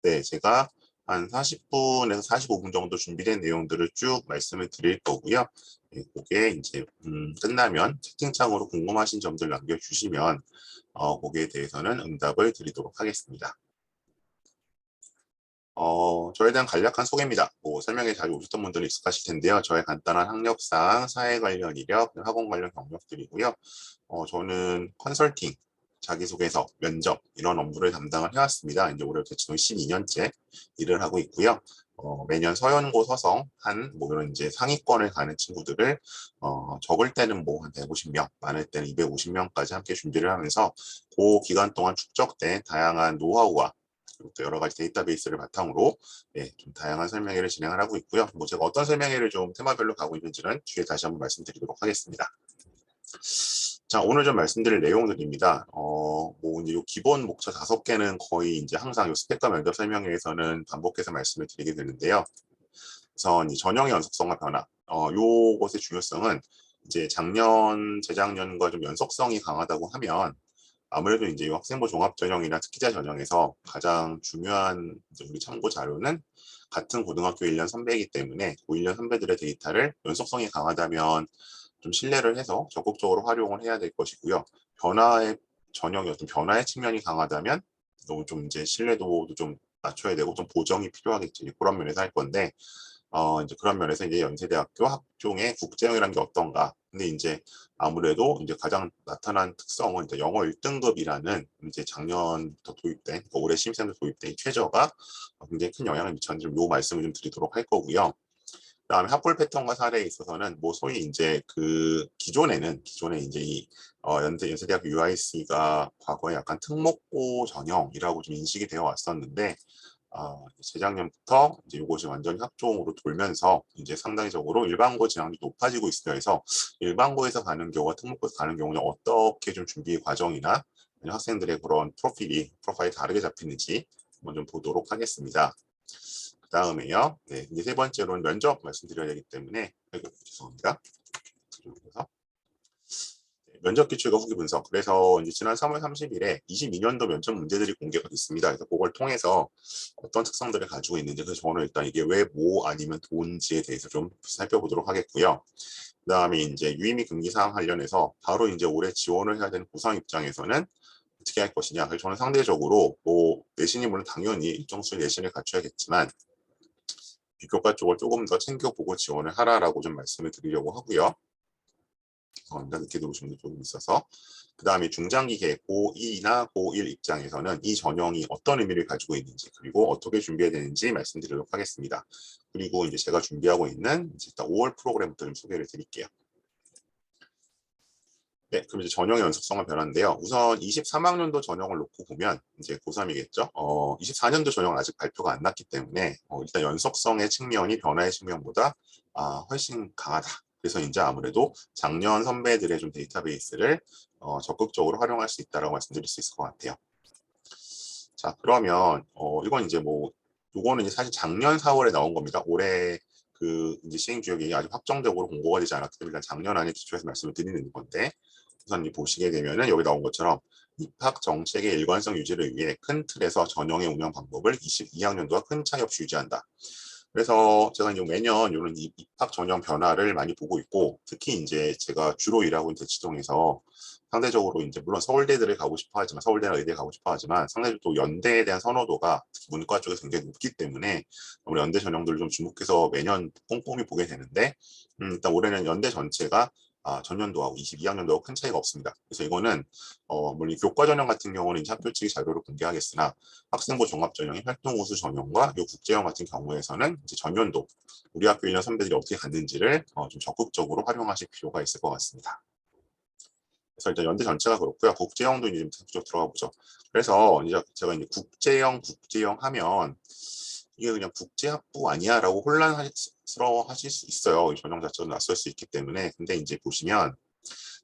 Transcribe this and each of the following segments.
네, 제가 한 40분에서 45분 정도 준비된 내용들을 쭉 말씀을 드릴 거고요. 네, 그게 이제 끝나면 채팅창으로 궁금하신 점들 남겨주시면 거기에 대해서는 응답을 드리도록 하겠습니다. 저에 대한 간략한 소개입니다. 설명에 잘 오셨던 분들은 익숙하실 텐데요. 저의 간단한 학력상 사회 관련 이력, 학원 관련 경력들이고요. 저는 컨설팅, 자기소개서, 면접 이런 업무를 담당을 해왔습니다. 이제 올해 대충 12년째 일을 하고 있고요. 매년 서연고 서성 뭐 이런 이제 상위권을 가는 친구들을 적을 때는 뭐 한 150명, 많을 때는 250명까지 함께 준비를 하면서 그 기간 동안 축적된 다양한 노하우와 또 여러 가지 데이터베이스를 바탕으로 좀 다양한 설명회를 진행을 하고 있고요. 뭐 제가 어떤 설명회를 좀 테마별로 가고 있는지는 뒤에 다시 한번 말씀드리도록 하겠습니다. 자, 오늘 좀 말씀드릴 내용들입니다. 뭐 이제 요 기본 목차 5개는 거의 이제 항상 요 스펙과 면접 설명회에서는 반복해서 말씀을 드리게 되는데요. 우선 이 전형의 연속성과 변화. 요것의 중요성은 이제 재작년과 좀 연속성이 강하다고 하면 아무래도 이제 학생부 종합 전형이나 특기자 전형에서 가장 중요한 우리 참고 자료는 같은 고등학교 1년 선배이기 때문에 그 1년 선배들의 데이터를 연속성이 강하다면 좀 신뢰를 해서 적극적으로 활용을 해야 될 것이고요. 전형의 어떤 변화의 측면이 강하다면 너무 좀 이제 신뢰도도 좀 낮춰야 되고 좀 보정이 필요하겠지. 그런 면에서 할 건데 이제 그런 면에서 이제 연세대학교 학종의 국제형이라는 게 어떤가. 근데 이제 아무래도 이제 가장 나타난 특성은 이제 영어 1등급이라는 이제 작년부터 도입된, 그러니까 올해 신입생들 도입된 최저가 굉장히 큰 영향을 미쳤는지 요 말씀을 좀 드리도록 할 거고요. 그다음에 학벌 패턴과 사례에 있어서는 뭐 소위 이제 그 기존에 이제 이 연세대학교 UIC가 과거에 약간 특목고 전형이라고 좀 인식이 되어 왔었는데 재작년부터 이제 이것이 완전히 학종으로 돌면서 이제 상당히적으로 일반고 진학률이 높아지고 있어요. 그래서 일반고에서 가는 경우와 특목고에서 가는 경우는 어떻게 좀 준비 과정이나 학생들의 그런 프로파일이 다르게 잡히는지 한번 좀 보도록 하겠습니다. 그 다음에요. 네, 이제 세 번째로는 면접 말씀드려야 되기 때문에 죄송합니다. 그래서 면접 기출과 후기 분석. 그래서 이제 지난 3월 30일에 22년도 면접 문제들이 공개가 됐습니다. 그래서 그걸 통해서 어떤 특성들을 가지고 있는지, 그래서 저는 일단 이게 왜 뭐 아니면 돈지에 대해서 좀 살펴보도록 하겠고요. 그 다음에 이제 유의미 금기 사항 관련해서 바로 이제 올해 지원을 해야 되는 고상 입장에서는 어떻게 할 것이냐. 그래서 저는 상대적으로 뭐 내신이 물론 당연히 일정 수의 내신을 갖춰야겠지만 비교과 쪽을 조금 더 챙겨보고 지원을 하라라고 좀 말씀을 드리려고 하고요. 늦게 들어오신 분도 조금 있어서. 그 다음에 중장기 계획 고2나 고1 입장에서는 이 전형이 어떤 의미를 가지고 있는지, 그리고 어떻게 준비해야 되는지 말씀드리도록 하겠습니다. 그리고 이제 제가 준비하고 있는 이제 5월 프로그램부터 좀 소개를 드릴게요. 네, 그럼 이제 전형의 연속성과 변화인데요. 우선 23학년도 전형을 놓고 보면 이제 고3이겠죠. 24년도 전형은 아직 발표가 안 났기 때문에 일단 연속성의 측면이 변화의 측면보다 훨씬 강하다. 그래서 이제 아무래도 작년 선배들의 좀 데이터베이스를 적극적으로 활용할 수 있다라고 말씀드릴 수 있을 것 같아요. 자, 그러면 이건 이제 뭐 요거는 이제 사실 작년 4월에 나온 겁니다. 올해 그 이제 시행 주역이 아직 확정적으로 공고가 되지 않았기 때문에 작년 안에 기초해서 말씀을 드리는 건데, 우선 보시게 되면은 여기 나온 것처럼 입학 정책의 일관성 유지를 위해 큰 틀에서 전형의 운영 방법을 22학년도와 큰 차이 없이 유지한다. 그래서 제가 이제 매년 이런 입학 전형 변화를 많이 보고 있고, 특히 이제 제가 주로 일하고 있는 대치동에서 상대적으로 이제 물론 서울대들을 가고 싶어 하지만, 서울대나 의대 가고 싶어 하지만 상대적으로 또 연대에 대한 선호도가 문과 쪽에서 굉장히 높기 때문에 우리 연대 전형들을 좀 주목해서 매년 꼼꼼히 보게 되는데, 일단 올해는 연대 전체가 전년도하고 22학년도하고 큰 차이가 없습니다. 그래서 이거는 물론 교과 전형 같은 경우는 이제 학교 측이 자료를 공개하겠으나 학생부 종합 전형의 활동 우수 전형과 이 국제형 같은 경우에서는 이제 전년도 우리 학교 1년 선배들이 어떻게 갔는지를 좀 적극적으로 활용하실 필요가 있을 것 같습니다. 그래서 일단 연대 전체가 그렇고요. 국제형도 이제 좀 들어가 보죠. 그래서 이제 제가 이제 국제형 하면 이게 그냥 국제학부 아니야라고 혼란스러워 하실 수 있어요. 전형 자체가 낯설 수 있기 때문에. 근데 이제 보시면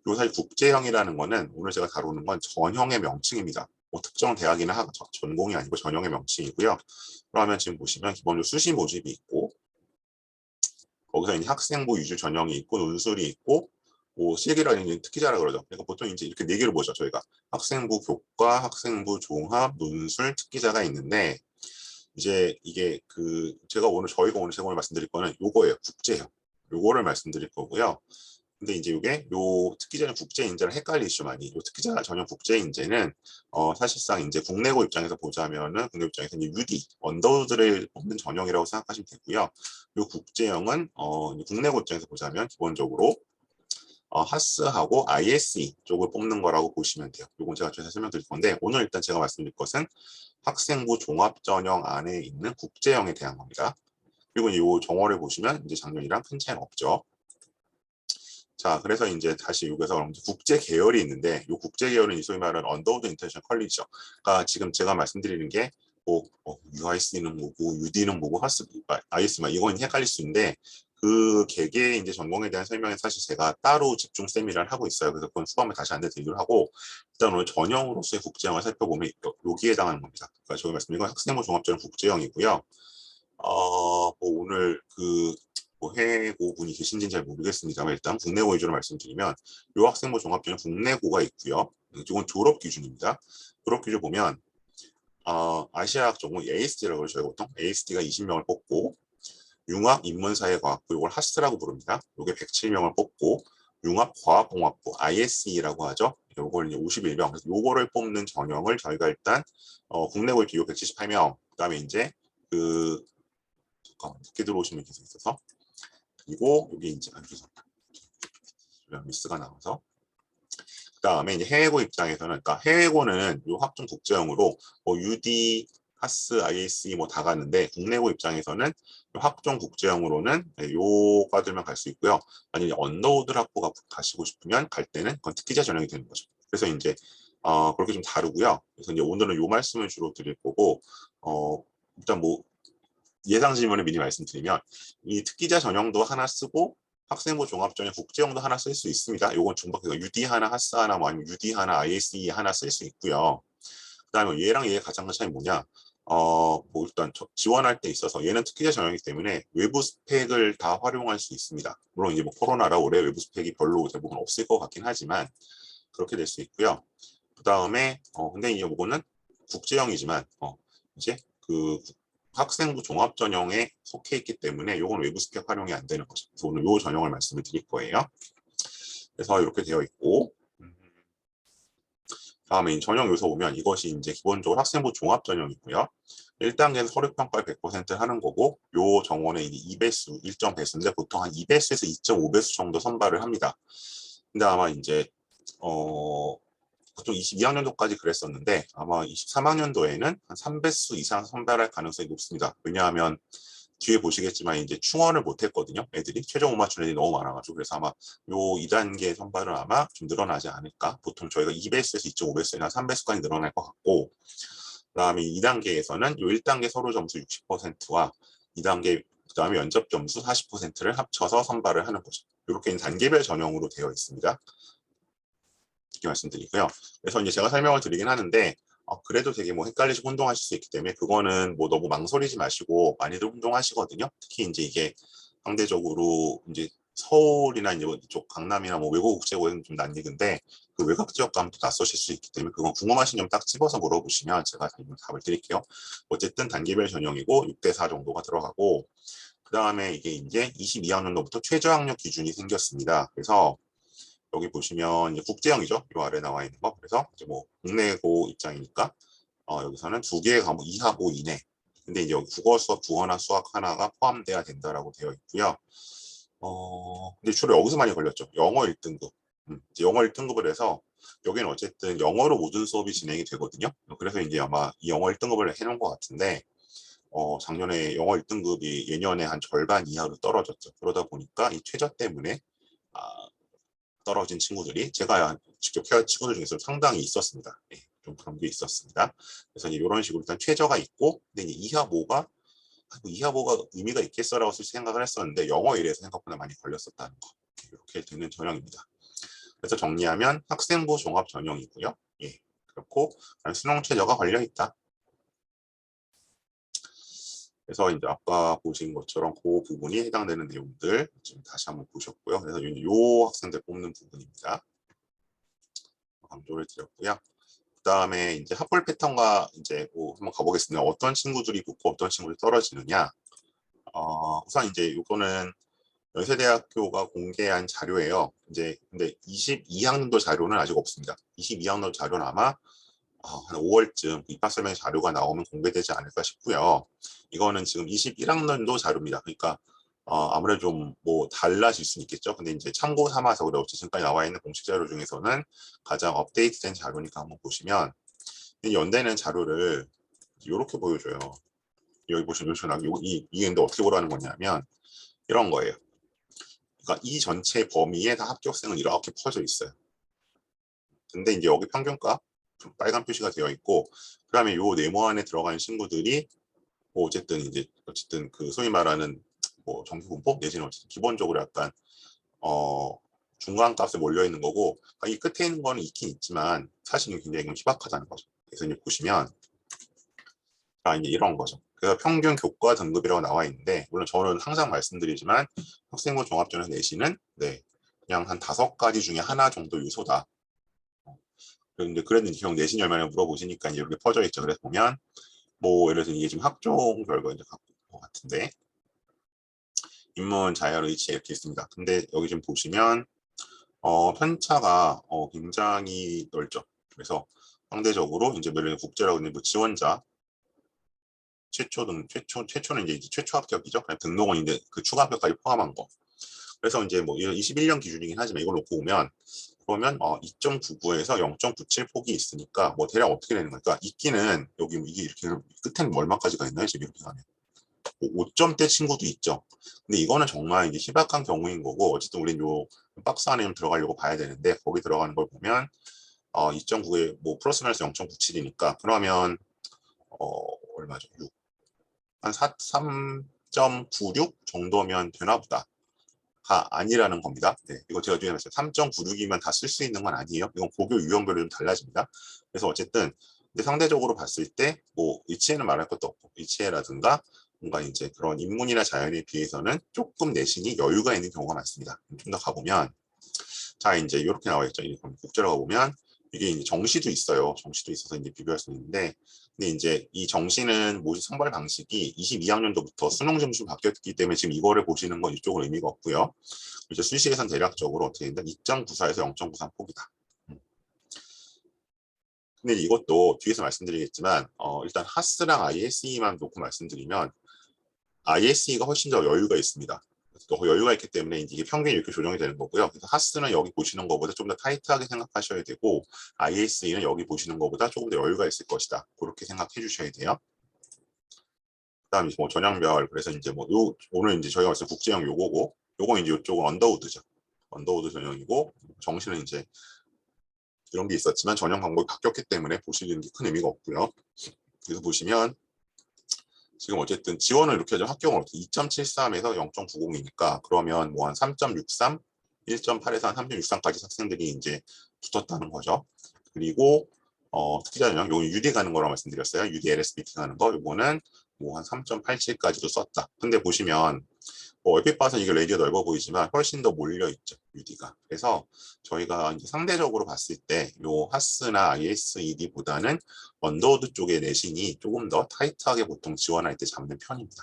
요 사실 국제형이라는 거는 오늘 제가 다루는 건 전형의 명칭입니다. 뭐 특정 대학이나 전공이 아니고 전형의 명칭이고요. 그러면 지금 보시면 기본적으로 수시 모집이 있고, 거기서 이제 학생부 위주 전형이 있고, 논술이 있고, 뭐 실기라는 특기자라 그러죠. 그러니까 보통 이제 이렇게 네 개를 보죠. 저희가 학생부 교과, 학생부 종합, 논술, 특기자가 있는데, 이제 이게 저희가 오늘 말씀드릴 거는 요거예요. 국제형. 요거를 말씀드릴 거고요. 근데 이제 이게 특기자 국제 인재를 헷갈리시죠 많이. 특기자 전용 국제 인재는 사실상 이제 국내고 입장에서 보자면은 국내 입장에서 이제 UD 언더우드를 뽑는 전형이라고 생각하시면 되고요. 요 국제형은 국내고 입장에서 보자면 기본적으로 하스하고 ISE 쪽을 뽑는 거라고 보시면 돼요. 요건 제가 자세히 설명드릴 건데 오늘 일단 제가 말씀드릴 것은 학생부 종합전형 안에 있는 국제형에 대한 겁니다. 그리고 이 정어를 보시면 이제 작년이랑 큰 차이는 없죠. 자, 그래서 이제 다시 여기서 국제 계열이 있는데 이 국제 계열은 소위 말하는 언더우드 인터내셔널 컬리지죠. 그러니까 지금 제가 말씀드리는 게 UIC는 뭐고 UD는 뭐고 IS만 이건 헷갈릴 수 있는데 그 개개의 이제 전공에 대한 설명에 사실 제가 따로 집중 세미나를 하고 있어요. 그래서 그건 수업에 다시 안내드리기로 하고 일단 오늘 전형으로서의 국제형을 살펴보면 여기에 해당하는 겁니다. 그러니까 제가 말씀드린 건 학생부 종합전형 국제형이고요. 뭐 오늘 뭐 해외고 분이 계신지는 잘 모르겠습니다만 일단 국내고 위주로 말씀드리면 요 학생부 종합전형 국내고가 있고요. 이건 졸업 기준입니다. 졸업 기준 보면 아시아학 전공 ASD라고 그러죠. 보통 ASD가 20명을 뽑고 융합 인문사회과학부 이걸 하스라고 부릅니다. 요게 107명을 뽑고 융합과학공학부 ISE라고 하죠. 요걸 이제 51명. 그래서 요거를 뽑는 전형을 저희가 일단 국내고 이렇게 178명. 그다음에 이제 잠깐만 늦게 들어오신 분이 계속 있어서 그리고 여기 이제 미스가 나와서 그다음에 이제 해외고 입장에서는 그러니까 해외고는 요 학종 국제형으로 UD, 하스, ISE 뭐 다 가는데 국내고 입장에서는 요 학종 국제형으로는 요 과들만 갈 수 있고요. 만약에 언더우드 학부가 가시고 싶으면 갈 때는 그건 특기자 전형이 되는 거죠. 그래서 이제 그렇게 좀 다르고요. 그래서 이제 오늘은 요 말씀을 주로 드릴 거고 일단 뭐 예상 질문을 미리 말씀드리면 이 특기자 전형도 하나 쓰고 학생부 종합전형 국제형도 하나 쓸 수 있습니다. 요건 중복해서 UD 하나, 하스 하나, 뭐 아니면 UD 하나, ISE 하나 쓸 수 있고요. 그다음에 얘랑 얘의 가장 큰 차이 뭐냐? 뭐 일단 지원할 때 있어서 얘는 특기자 전형이기 때문에 외부 스펙을 다 활용할 수 있습니다. 물론 이제 뭐 코로나라 올해 외부 스펙이 별로 대부분 없을 것 같긴 하지만 그렇게 될 수 있고요. 그다음에 근데 이제 이거는 국제형이지만 이제 학생부 종합전형에 속해 있기 때문에 이건 외부 스펙 활용이 안 되는 거죠. 그래서 오늘 이 전형을 말씀을 드릴 거예요. 그래서 이렇게 되어 있고 다음에 전형 요소 보면 이것이 이제 기본적으로 학생부 종합전형이고요. 1단계는 서류평가를 100% 하는 거고 요 정원에 이제 2배수, 1.배수인데 보통 한 2배수에서 2.5배수 정도 선발을 합니다. 근데 아마 이제 보통 22학년도까지 그랬었는데 아마 23학년도에는 한 3배수 이상 선발할 가능성이 높습니다. 왜냐하면 뒤에 보시겠지만 이제 충원을 못했거든요. 애들이 최종 못 맞춘 애들이 너무 많아가지고 그래서 아마 요 2단계 선발은 아마 좀 늘어나지 않을까. 보통 저희가 2배수에서 2.5배수나 3배수까지 늘어날 것 같고 그다음에 2단계에서는 요 1단계 서류 점수 60%와 2단계 그다음에 면접 점수 40%를 합쳐서 선발을 하는 거죠. 이렇게 단계별 전형으로 되어 있습니다. 이렇게 말씀드리고요. 그래서 이제 제가 설명을 드리긴 하는데 그래도 되게 뭐 헷갈리시고 혼동하실 수 있기 때문에 그거는 뭐 너무 망설이지 마시고 많이들 혼동하시거든요. 특히 이제 이게 상대적으로 이제 서울이나 이제 이쪽 강남이나 뭐 외국 국제고에는 좀 낯익은데 그 외곽 지역 가면 또 낯서실 수 있기 때문에 그건 궁금하신 점 딱 집어서 물어보시면 제가 답을 드릴게요. 어쨌든 단계별 전형이고 6대4 정도가 들어가고 그 다음에 이게 이제 22학년도부터 최저학력 기준이 생겼습니다. 그래서 여기 보시면 이제 국제형이죠. 이 아래 나와 있는 거. 그래서 이제 뭐 국내고 입장이니까 여기서는 2개의 과목 2하고 이내. 근데 이제 여기 국어 수업, 국어나 수학 하나가 포함돼야 된다라고 되어 있고요. 근데 주로 여기서 많이 걸렸죠. 영어 1등급. 이제 영어 1등급을 해서 여기는 어쨌든 영어로 모든 수업이 진행이 되거든요. 그래서 이제 아마 이 영어 1등급을 해놓은 것 같은데 작년에 영어 1등급이 예년에 한 절반 이하로 떨어졌죠. 그러다 보니까 이 최저 때문에 떨어진 친구들이 제가 직접 케어 친구들 중에서 상당히 있었습니다. 네, 좀 그런 게 있었습니다. 그래서 이런 식으로 일단 최저가 있고, 근데 이제 이하모가 의미가 있겠어라고 생각을 했었는데 영어 1에서 생각보다 많이 걸렸었다는 거. 이렇게 되는 전형입니다. 그래서 정리하면 학생부 종합 전형이고요. 예, 그렇고 수능 최저가 걸려 있다. 그래서 이제 아까 보신 것처럼 그 부분이 해당되는 내용들 지금 다시 한번 보셨고요. 그래서 이 학생들 뽑는 부분입니다. 강조를 드렸고요. 그다음에 이제 합볼 패턴과 이제 뭐 한번 가보겠습니다. 어떤 친구들이 붙고 어떤 친구들이 떨어지느냐. 우선 이제 이거는 연세대학교가 공개한 자료예요. 이제 근데 22학년도 자료는 아직 없습니다. 22학년도 자료는 아마 한 5월쯤 입학설명 자료가 나오면 공개되지 않을까 싶고요. 이거는 지금 21학년도 자료입니다. 그러니까 아무래도 좀 뭐 달라질 수는 있겠죠. 근데 이제 참고 삼아서 그래 지금까지 나와 있는 공식 자료 중에서는 가장 업데이트된 자료니까 한번 보시면 연대는 자료를 이렇게 보여줘요. 여기 보시면 이게 근데 어떻게 보라는 거냐면 이런 거예요. 그러니까 이 전체 범위에 다 합격생은 이렇게 퍼져 있어요. 근데 이제 여기 평균값 빨간 표시가 되어 있고, 그다음에 요 네모 안에 들어가는 친구들이 뭐 어쨌든 그 소위 말하는 뭐 정규분포 내지는 어쨌든 기본적으로 약간 중간 값에 몰려 있는 거고, 그러니까 이 끝에 있는 거는 있긴 있지만 사실은 굉장히 희박하다는 거죠. 그래서 이제 보시면 이제 이런 거죠. 그래서 평균 교과 등급이라고 나와 있는데, 물론 저는 항상 말씀드리지만 학생부 종합전형 내신은 그냥 한 5가지 중에 하나 정도 요소다. 그런데 그랬는지 형 내신이 얼마나 물어보시니까 이제 이렇게 퍼져 있죠. 그래서 보면 뭐 예를 들어서 이게 지금 학종 결과 이제 갖고 것 같은데, 인문 자율 의치 이렇게 있습니다. 근데 여기 좀 보시면 편차가 굉장히 넓죠. 그래서 상대적으로 이제 예를 들어 국제라고 있는 뭐 지원자 최초는 이제 최초 합격이죠. 그냥 등록원인데 그 추가 합격까지 포함한 거. 그래서 이제 뭐 21년 기준이긴 하지만 이걸 놓고 보면 그러면 2.99에서 0.97 폭이 있으니까 뭐 대략 어떻게 되는 걸까? 있기는 여기 이게 이렇게 끝에는 얼마까지가 있나요? 지금 이렇게 가면 5점대 친구도 있죠. 근데 이거는 정말 이제 희박한 경우인 거고, 어쨌든 우린 요 박스 안에 들어가려고 봐야 되는데 거기 들어가는 걸 보면 2.9에 뭐 플러스 마이너스 0.97이니까 그러면 얼마죠? 6. 한 3.96 정도면 되나 보다. 가 아니라는 겁니다. 이거 제가 뒤에 말했어요. 3.96이면 다 쓸 수 있는 건 아니에요. 이건 고교 유형별로 좀 달라집니다. 그래서 어쨌든 근데 상대적으로 봤을 때 뭐 이치에는 말할 것도 없고, 이치에라든가 뭔가 이제 그런 인문이나 자연에 비해서는 조금 내신이 여유가 있는 경우가 많습니다. 좀 더 가보면 자 이제 이렇게 나와 있죠. 국제로 가보면 이게 이제 정시도 있어요. 정시도 있어서 이제 비교할 수 있는데, 근데 이제 이 정시는 모집 선발 방식이 22학년도부터 수능 점수 바뀌었기 때문에 지금 이거를 보시는 건 이쪽은 의미가 없고요. 이제 수시에선 대략적으로 어떻게 된다? 2.94에서 0.93 폭이다. 근데 이것도 뒤에서 말씀드리겠지만 일단 하스랑 ISE만 놓고 말씀드리면 ISE가 훨씬 더 여유가 있습니다. 더 여유가 있기 때문에 이게 평균이 이렇게 조정이 되는 거고요. 그래서 하스는 여기 보시는 것보다 좀 더 타이트하게 생각하셔야 되고, ISE는 여기 보시는 것보다 조금 더 여유가 있을 것이다. 그렇게 생각해 주셔야 돼요. 그다음에 뭐 전형별, 그래서 이제 뭐 오늘 이제 저희가 봤을 때 국제형 요거고, 요거 이제 이쪽은 언더우드죠. 언더우드 전형이고, 정시는 이제 이런 게 있었지만 전형 방법이 바뀌었기 때문에 보시는 게 큰 의미가 없고요. 그래서 보시면 지금 어쨌든 지원을 이렇게 하죠. 합격을 2.73에서 0.90이니까 그러면 뭐 한 3.63, 1.8에서 한 3.63까지 학생들이 이제 붙었다는 거죠. 그리고 특기자 전형, 요거 UD 가는 거라고 말씀드렸어요. UD LSBT 가는 거, 요거는 뭐 한 3.87까지도 썼다. 근데 보시면 얼핏 봐서 이게 레이디가 넓어 보이지만 훨씬 더 몰려 있죠, UD가. 그래서 저희가 이제 상대적으로 봤을 때 요 하스나 ISED보다는 언더우드 쪽의 내신이 조금 더 타이트하게 보통 지원할 때 잡는 편입니다.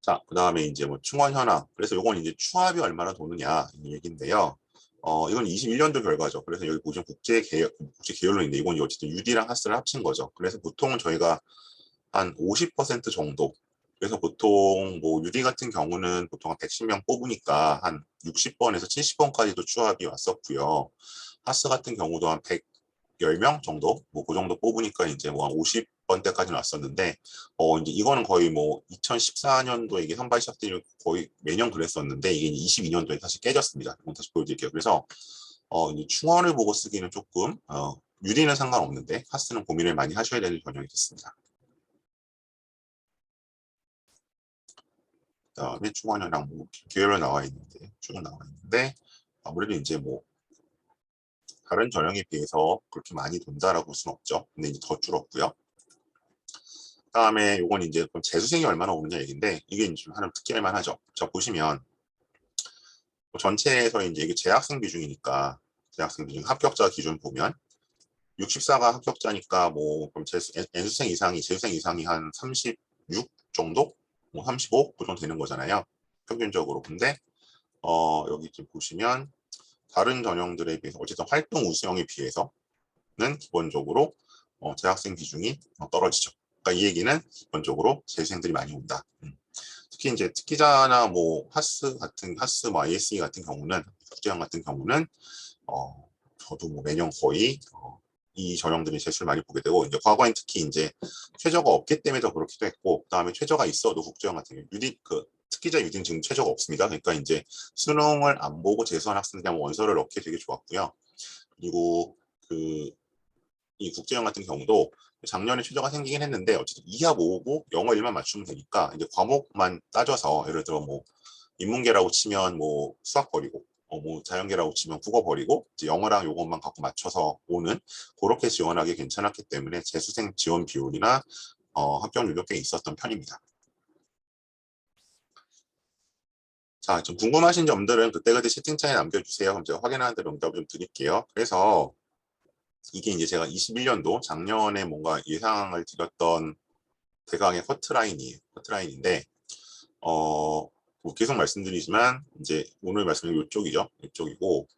자, 그 다음에 이제 뭐 충원 현황. 그래서 요건 이제 추합이 얼마나 도느냐 이 얘기인데요. 이건 21년도 결과죠. 그래서 여기 보시면 국제 계열로 있는데 이건 어쨌든 UD랑 하스를 합친 거죠. 그래서 보통은 저희가 한 50% 정도. 그래서 보통 뭐 유리 같은 경우는 보통 한 110명 뽑으니까 한 60번에서 70번까지도 추합이 왔었고요. 하스 같은 경우도 한 110명 정도, 뭐 그 정도 뽑으니까 이제 뭐 한 50번대까지는 왔었는데, 이제 이거는 거의 뭐 2014년도에 이게 선발 시작들이 거의 매년 그랬었는데 이게 22년도에 다시 깨졌습니다. 이건 다시 보여드릴게요. 그래서 이제 충원을 보고 쓰기는 조금 유리는 상관없는데 하스는 고민을 많이 하셔야 되는 전형이 됐습니다. 그다음에 충원이랑 뭐 계열로 나와 있는데 쭉 나와 있는데 아무래도 이제 뭐 다른 전형에 비해서 그렇게 많이 돈다라고 볼 수는 없죠. 근데 이제 더 줄었고요. 그다음에 요건 이제 재수생이 얼마나 오느냐 얘기인데 이게 이제 좀 하나 특기할 만하죠. 자 보시면 전체에서 이제 이게 재학생 비중이니까 재학생 비중 합격자 기준 보면 64가 합격자니까 뭐 그럼 N수생 이상이 재수생 이상이 한 36 정도, 뭐 35, 그 정도 되는 거잖아요. 평균적으로. 근데 여기 지금 보시면 다른 전형들에 비해서 어쨌든 활동 우수형에 비해서는 기본적으로 재학생 비중이 떨어지죠. 그러니까 이 얘기는 기본적으로 재수생들이 많이 온다. 특히 이제 특기자나 뭐 하스 뭐 ISE 같은 경우는 국제형 같은 경우는 저도 뭐 매년 거의 이 전형들이 재수를 많이 보게 되고, 이제 과거엔 특히 이제 최저가 없기 때문에 더 그렇기도 했고, 그다음에 최저가 있어도 국제형 같은 경우 특기자 유디는 지금 최저가 없습니다. 그러니까 이제 수능을 안 보고 재수한 학생들이 원서를 넣기 되게 좋았고요. 그리고 이 국제형 같은 경우도 작년에 최저가 생기긴 했는데 어쨌든 이하 모으고 영어 1만 맞추면 되니까 이제 과목만 따져서 예를 들어 뭐 인문계라고 치면 뭐 수학 버리고 뭐 자연계라고 치면 국어 버리고 이제 영어랑 요것만 갖고 맞춰서 오는 그렇게 지원하기 괜찮았기 때문에 재수생 지원 비율이나 합격률도 꽤 있었던 편입니다. 자, 좀 궁금하신 점들은 그때그때 채팅창에 남겨주세요. 그럼 제가 확인하는 대로 응답을 좀 드릴게요. 그래서 이게 이제 제가 21년도 작년에 뭔가 예상을 드렸던 대강의 커트라인인데 뭐 계속 말씀드리지만 이제 오늘 말씀드린 이쪽이죠. 이쪽이고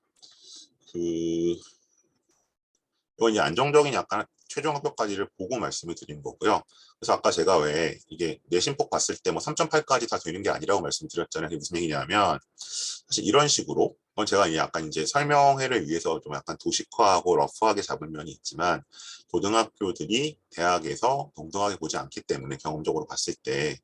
이건 이제 안정적인 약간 최종 합격까지를 보고 말씀을 드린 거고요. 그래서 아까 제가 왜 이게 내신폭 봤을 때 뭐 3.8까지 다 되는 게 아니라고 말씀드렸잖아요. 그게 무슨 얘기냐면 사실 이런 식으로 제가 약간 이제 설명회를 위해서 좀 약간 도식화하고 러프하게 잡은 면이 있지만 고등학교들이 대학에서 동등하게 보지 않기 때문에 경험적으로 봤을 때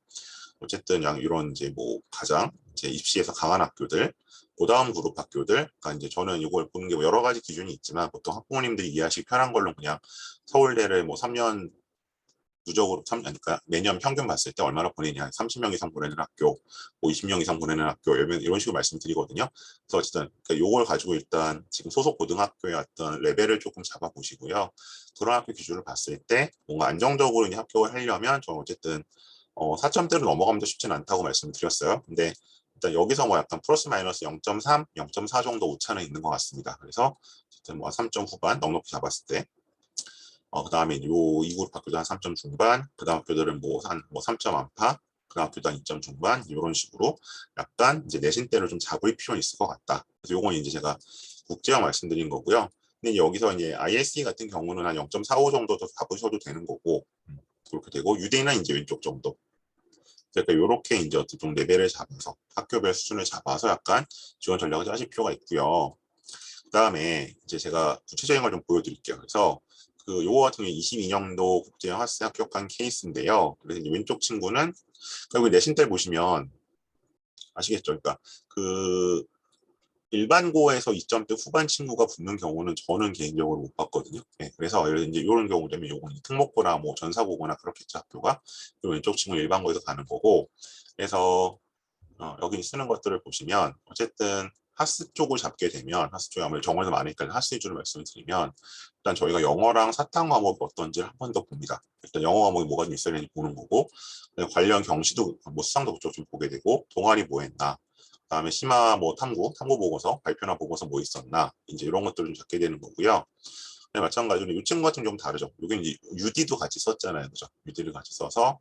어쨌든 이런 이제 뭐 가장 이제 입시에서 강한 학교들, 그다음 그룹 학교들, 그러니까 이제 저는 이걸 보는 게 여러 가지 기준이 있지만 보통 학부모님들이 이해하시기 편한 걸로 그냥 서울대를 뭐 3년 누적으로 그러니까 매년 평균 봤을 때 얼마나 보내냐, 30명 이상 보내는 학교, 뭐 20명 이상 보내는 학교 이런 식으로 말씀드리거든요. 그래서 어쨌든 그러니까 요걸 가지고 일단 지금 소속 고등학교의 어떤 레벨을 조금 잡아보시고요. 그런 학교 기준을 봤을 때 뭔가 안정적으로 이제 합격을 하려면 저는 어쨌든 4점대로 넘어가면 더 쉽지는 않다고 말씀드렸어요. 근데 일단 여기서 뭐 약간 플러스 마이너스 0.3, 0.4 정도 오차는 있는 것 같습니다. 그래서 어쨌든 뭐 3점 후반 넉넉히 잡았을 때 그 다음에 이 그룹 학교도 한 3점 중반, 그 다음 학교들은 뭐 3점 안팎, 그 다음 학교도 한 2점 중반, 이런 식으로 약간 이제 내신대를 좀 잡을 필요는 있을 것 같다. 그래서 요건 이제 제가 국제형 말씀드린 거고요. 근데 여기서 이제 ISE 같은 경우는 한 0.45 정도 더 잡으셔도 되는 거고, 그렇게 되고, 유대는 이제 왼쪽 정도. 그러니까 이렇게 이제 어떤 좀 레벨을 잡아서 학교별 수준을 잡아서 약간 지원 전략을 짜실 필요가 있고요. 그 다음에 이제 제가 구체적인 걸 좀 보여드릴게요. 그래서 요거 같은 경우 22년도 국제형 학생 합격한 케이스인데요. 그래서 이제 왼쪽 친구는 결국 내신들 보시면 아시겠죠? 그러니까 일반고에서 2점대 후반 친구가 붙는 경우는 저는 개인적으로 못 봤거든요. 네, 그래서 이제 이런 경우 되면 요거는 특목고나 뭐 전사고거나 그렇겠죠, 학교가. 왼쪽 친구 일반고에서 가는 거고. 그래서 여기 쓰는 것들을 보시면 어쨌든 하스 쪽을 잡게 되면 하스 쪽이 아무래도 정원에서 많으니까 하스 위주로 말씀을 드리면 일단 저희가 영어랑 사탕 과목이 어떤지를 한 번 더 봅니다. 일단 영어 과목이 뭐가 좀 있어야 되는지 보는 거고 관련 경시도 뭐 수상도 좀 보게 되고 동아리 뭐 했나, 그다음에 심화 뭐 탐구 보고서 발표나 보고서 뭐 있었나, 이제 이런 것들을 좀 잡게 되는 거고요. 네, 마찬가지로 이 친구 같은 좀 다르죠. 여기 이제 UD도 같이 썼잖아요, 그죠? UD를 같이 써서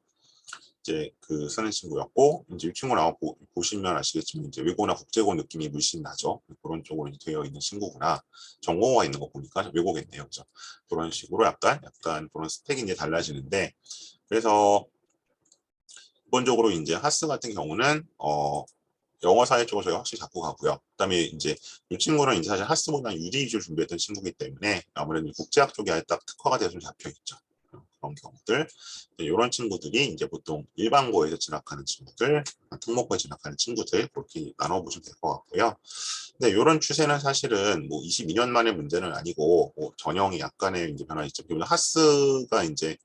이제 쓰는 친구였고, 이제 이 친구를 아마 보시면 아시겠지만 이제 외고나 국제고 느낌이 물씬 나죠. 그런 쪽으로 되어 있는 친구구나. 전공어가 있는 거 보니까 외고겠네요, 그죠? 그런 식으로 약간 그런 스펙이 이제 달라지는데, 그래서 기본적으로 이제 하스 같은 경우는 영어 사회 쪽을 저희가 확실히 잡고 가고요. 그다음에 이제 이 친구는 이제 사실 하스보다 유리 위주를 준비했던 친구이기 때문에 아무래도 국제학 쪽에 아예 딱 특화가 돼서 좀 잡혀 있죠. 그런 경우들. 이런 친구들이 이제 보통 일반고에서 진학하는 친구들, 특목고에 진학하는 친구들, 그렇게 나눠보시면 될 것 같고요. 근데 이런 추세는 사실은 뭐 22년 만의 문제는 아니고 뭐 전형이 약간의 이제 변화 있죠. 하스가 이제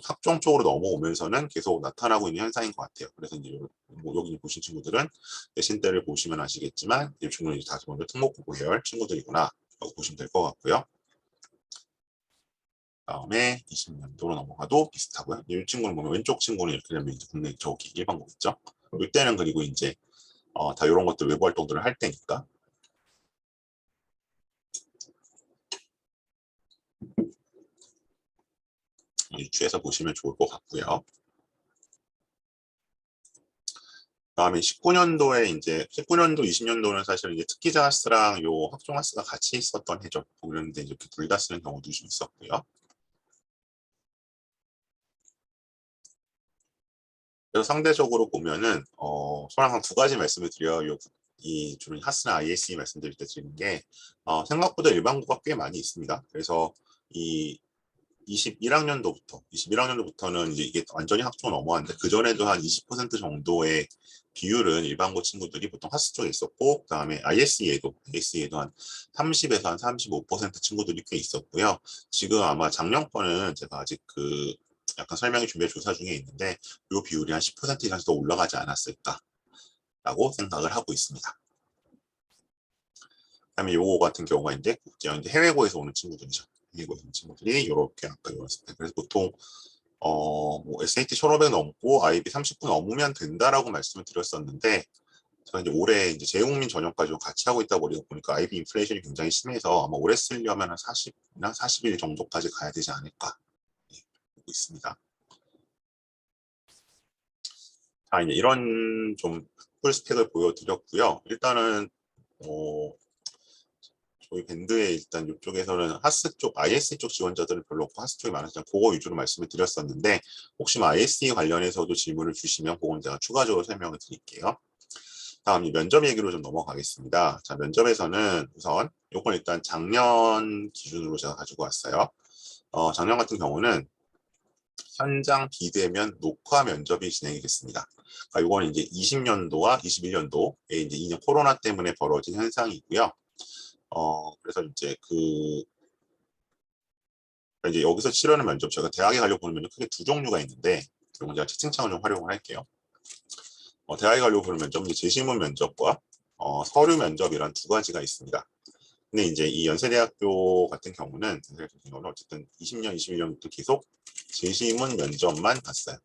학종 쪽으로 넘어오면서는 계속 나타나고 있는 현상인 것 같아요. 그래서 이제 뭐 여기 보신 친구들은 내신대를 보시면 아시겠지만 이 친구는 이제 다시 먼저 특목고 계열 친구들이구나 라고 보시면 될 것 같고요. 다음에 20년도로 넘어가도 비슷하고요. 이 친구는 보면 왼쪽 친구는 이렇게 되면 이제 국내 저기 일반고겠죠. 이때는 그리고 이제 다 이런 것들 외부 활동들을 할 때니까. 유추해서 보시면 좋을 것 같고요. 그다음에 19년도에 이제 19년도, 20년도는 사실 이제 특기자가스랑 요 학종가스가 같이 있었던 해죠. 그런데 이렇게 둘 다 쓰는 경우도 좀 있었고요. 그래서 상대적으로 보면은 저랑 한 두 가지 말씀을 드려요. 이 주로 하스나 ISE 말씀드릴 때 드리는 게 생각보다 일반고가 꽤 많이 있습니다. 그래서 이 21학년도부터는 이제 이게 완전히 학종 넘어왔는데 그 전에도 한 20% 정도의 비율은 일반고 친구들이 보통 하스 쪽에 있었고, 그다음에 ISE에도 한 30에서 한 35% 친구들이 꽤 있었고요. 지금 아마 작년 거는 제가 아직 그 약간 설명이 준비해 조사 중에 있는데 이 비율이 한 10% 이상 더 올라가지 않았을까라고 생각을 하고 있습니다. 그다음에 요거 같은 경우가 이제 해외고에서 오는 친구들이죠. 해외고에서 오는 친구들이 이렇게 아까 이랬을 때 그래서 보통 뭐 SAT 1,500 넘고 IB 30분 넘으면 된다라고 말씀을 드렸었는데, 제가 이제 올해 이제 재외국민 전형까지 같이 하고 있다 보니까 IB 인플레이션이 굉장히 심해서 아마 올해 쓰려면 한 40이나 41 정도까지 가야 되지 않을까 보고 있습니다. 자, 이제 이런 좀 풀스펙을 보여드렸고요. 일단은 저희 밴드에 일단 이쪽에서는 하스 쪽, ISE 쪽 지원자들은 별로 없고 하스 쪽이 많아서 그거 위주로 말씀을 드렸었는데, 혹시 뭐 ISE 관련해서도 질문을 주시면 그건 제가 추가적으로 설명을 드릴게요. 다음 면접 얘기로 좀 넘어가겠습니다. 자, 면접에서는 우선 이건 일단 작년 기준으로 제가 가지고 왔어요. 작년 같은 경우는 현장 비대면 녹화 면접이 진행이 됐습니다. 그러니까 이건 이제 20년도와 21년도에 이제 2년 코로나 때문에 벌어진 현상이고요. 그래서 이제 이제 여기서 치르는 면접, 제가 대학에 가려고 보는 면접 크게 두 종류가 있는데, 이건 제가 채팅창을 좀 활용을 할게요. 대학에 가려고 보는 면접, 제시문 면접과 서류 면접이란 두 가지가 있습니다. 근데 이제 이 연세대학교 같은 경우는 어쨌든 20년, 21년부터 계속 제시문 면접만 봤어요.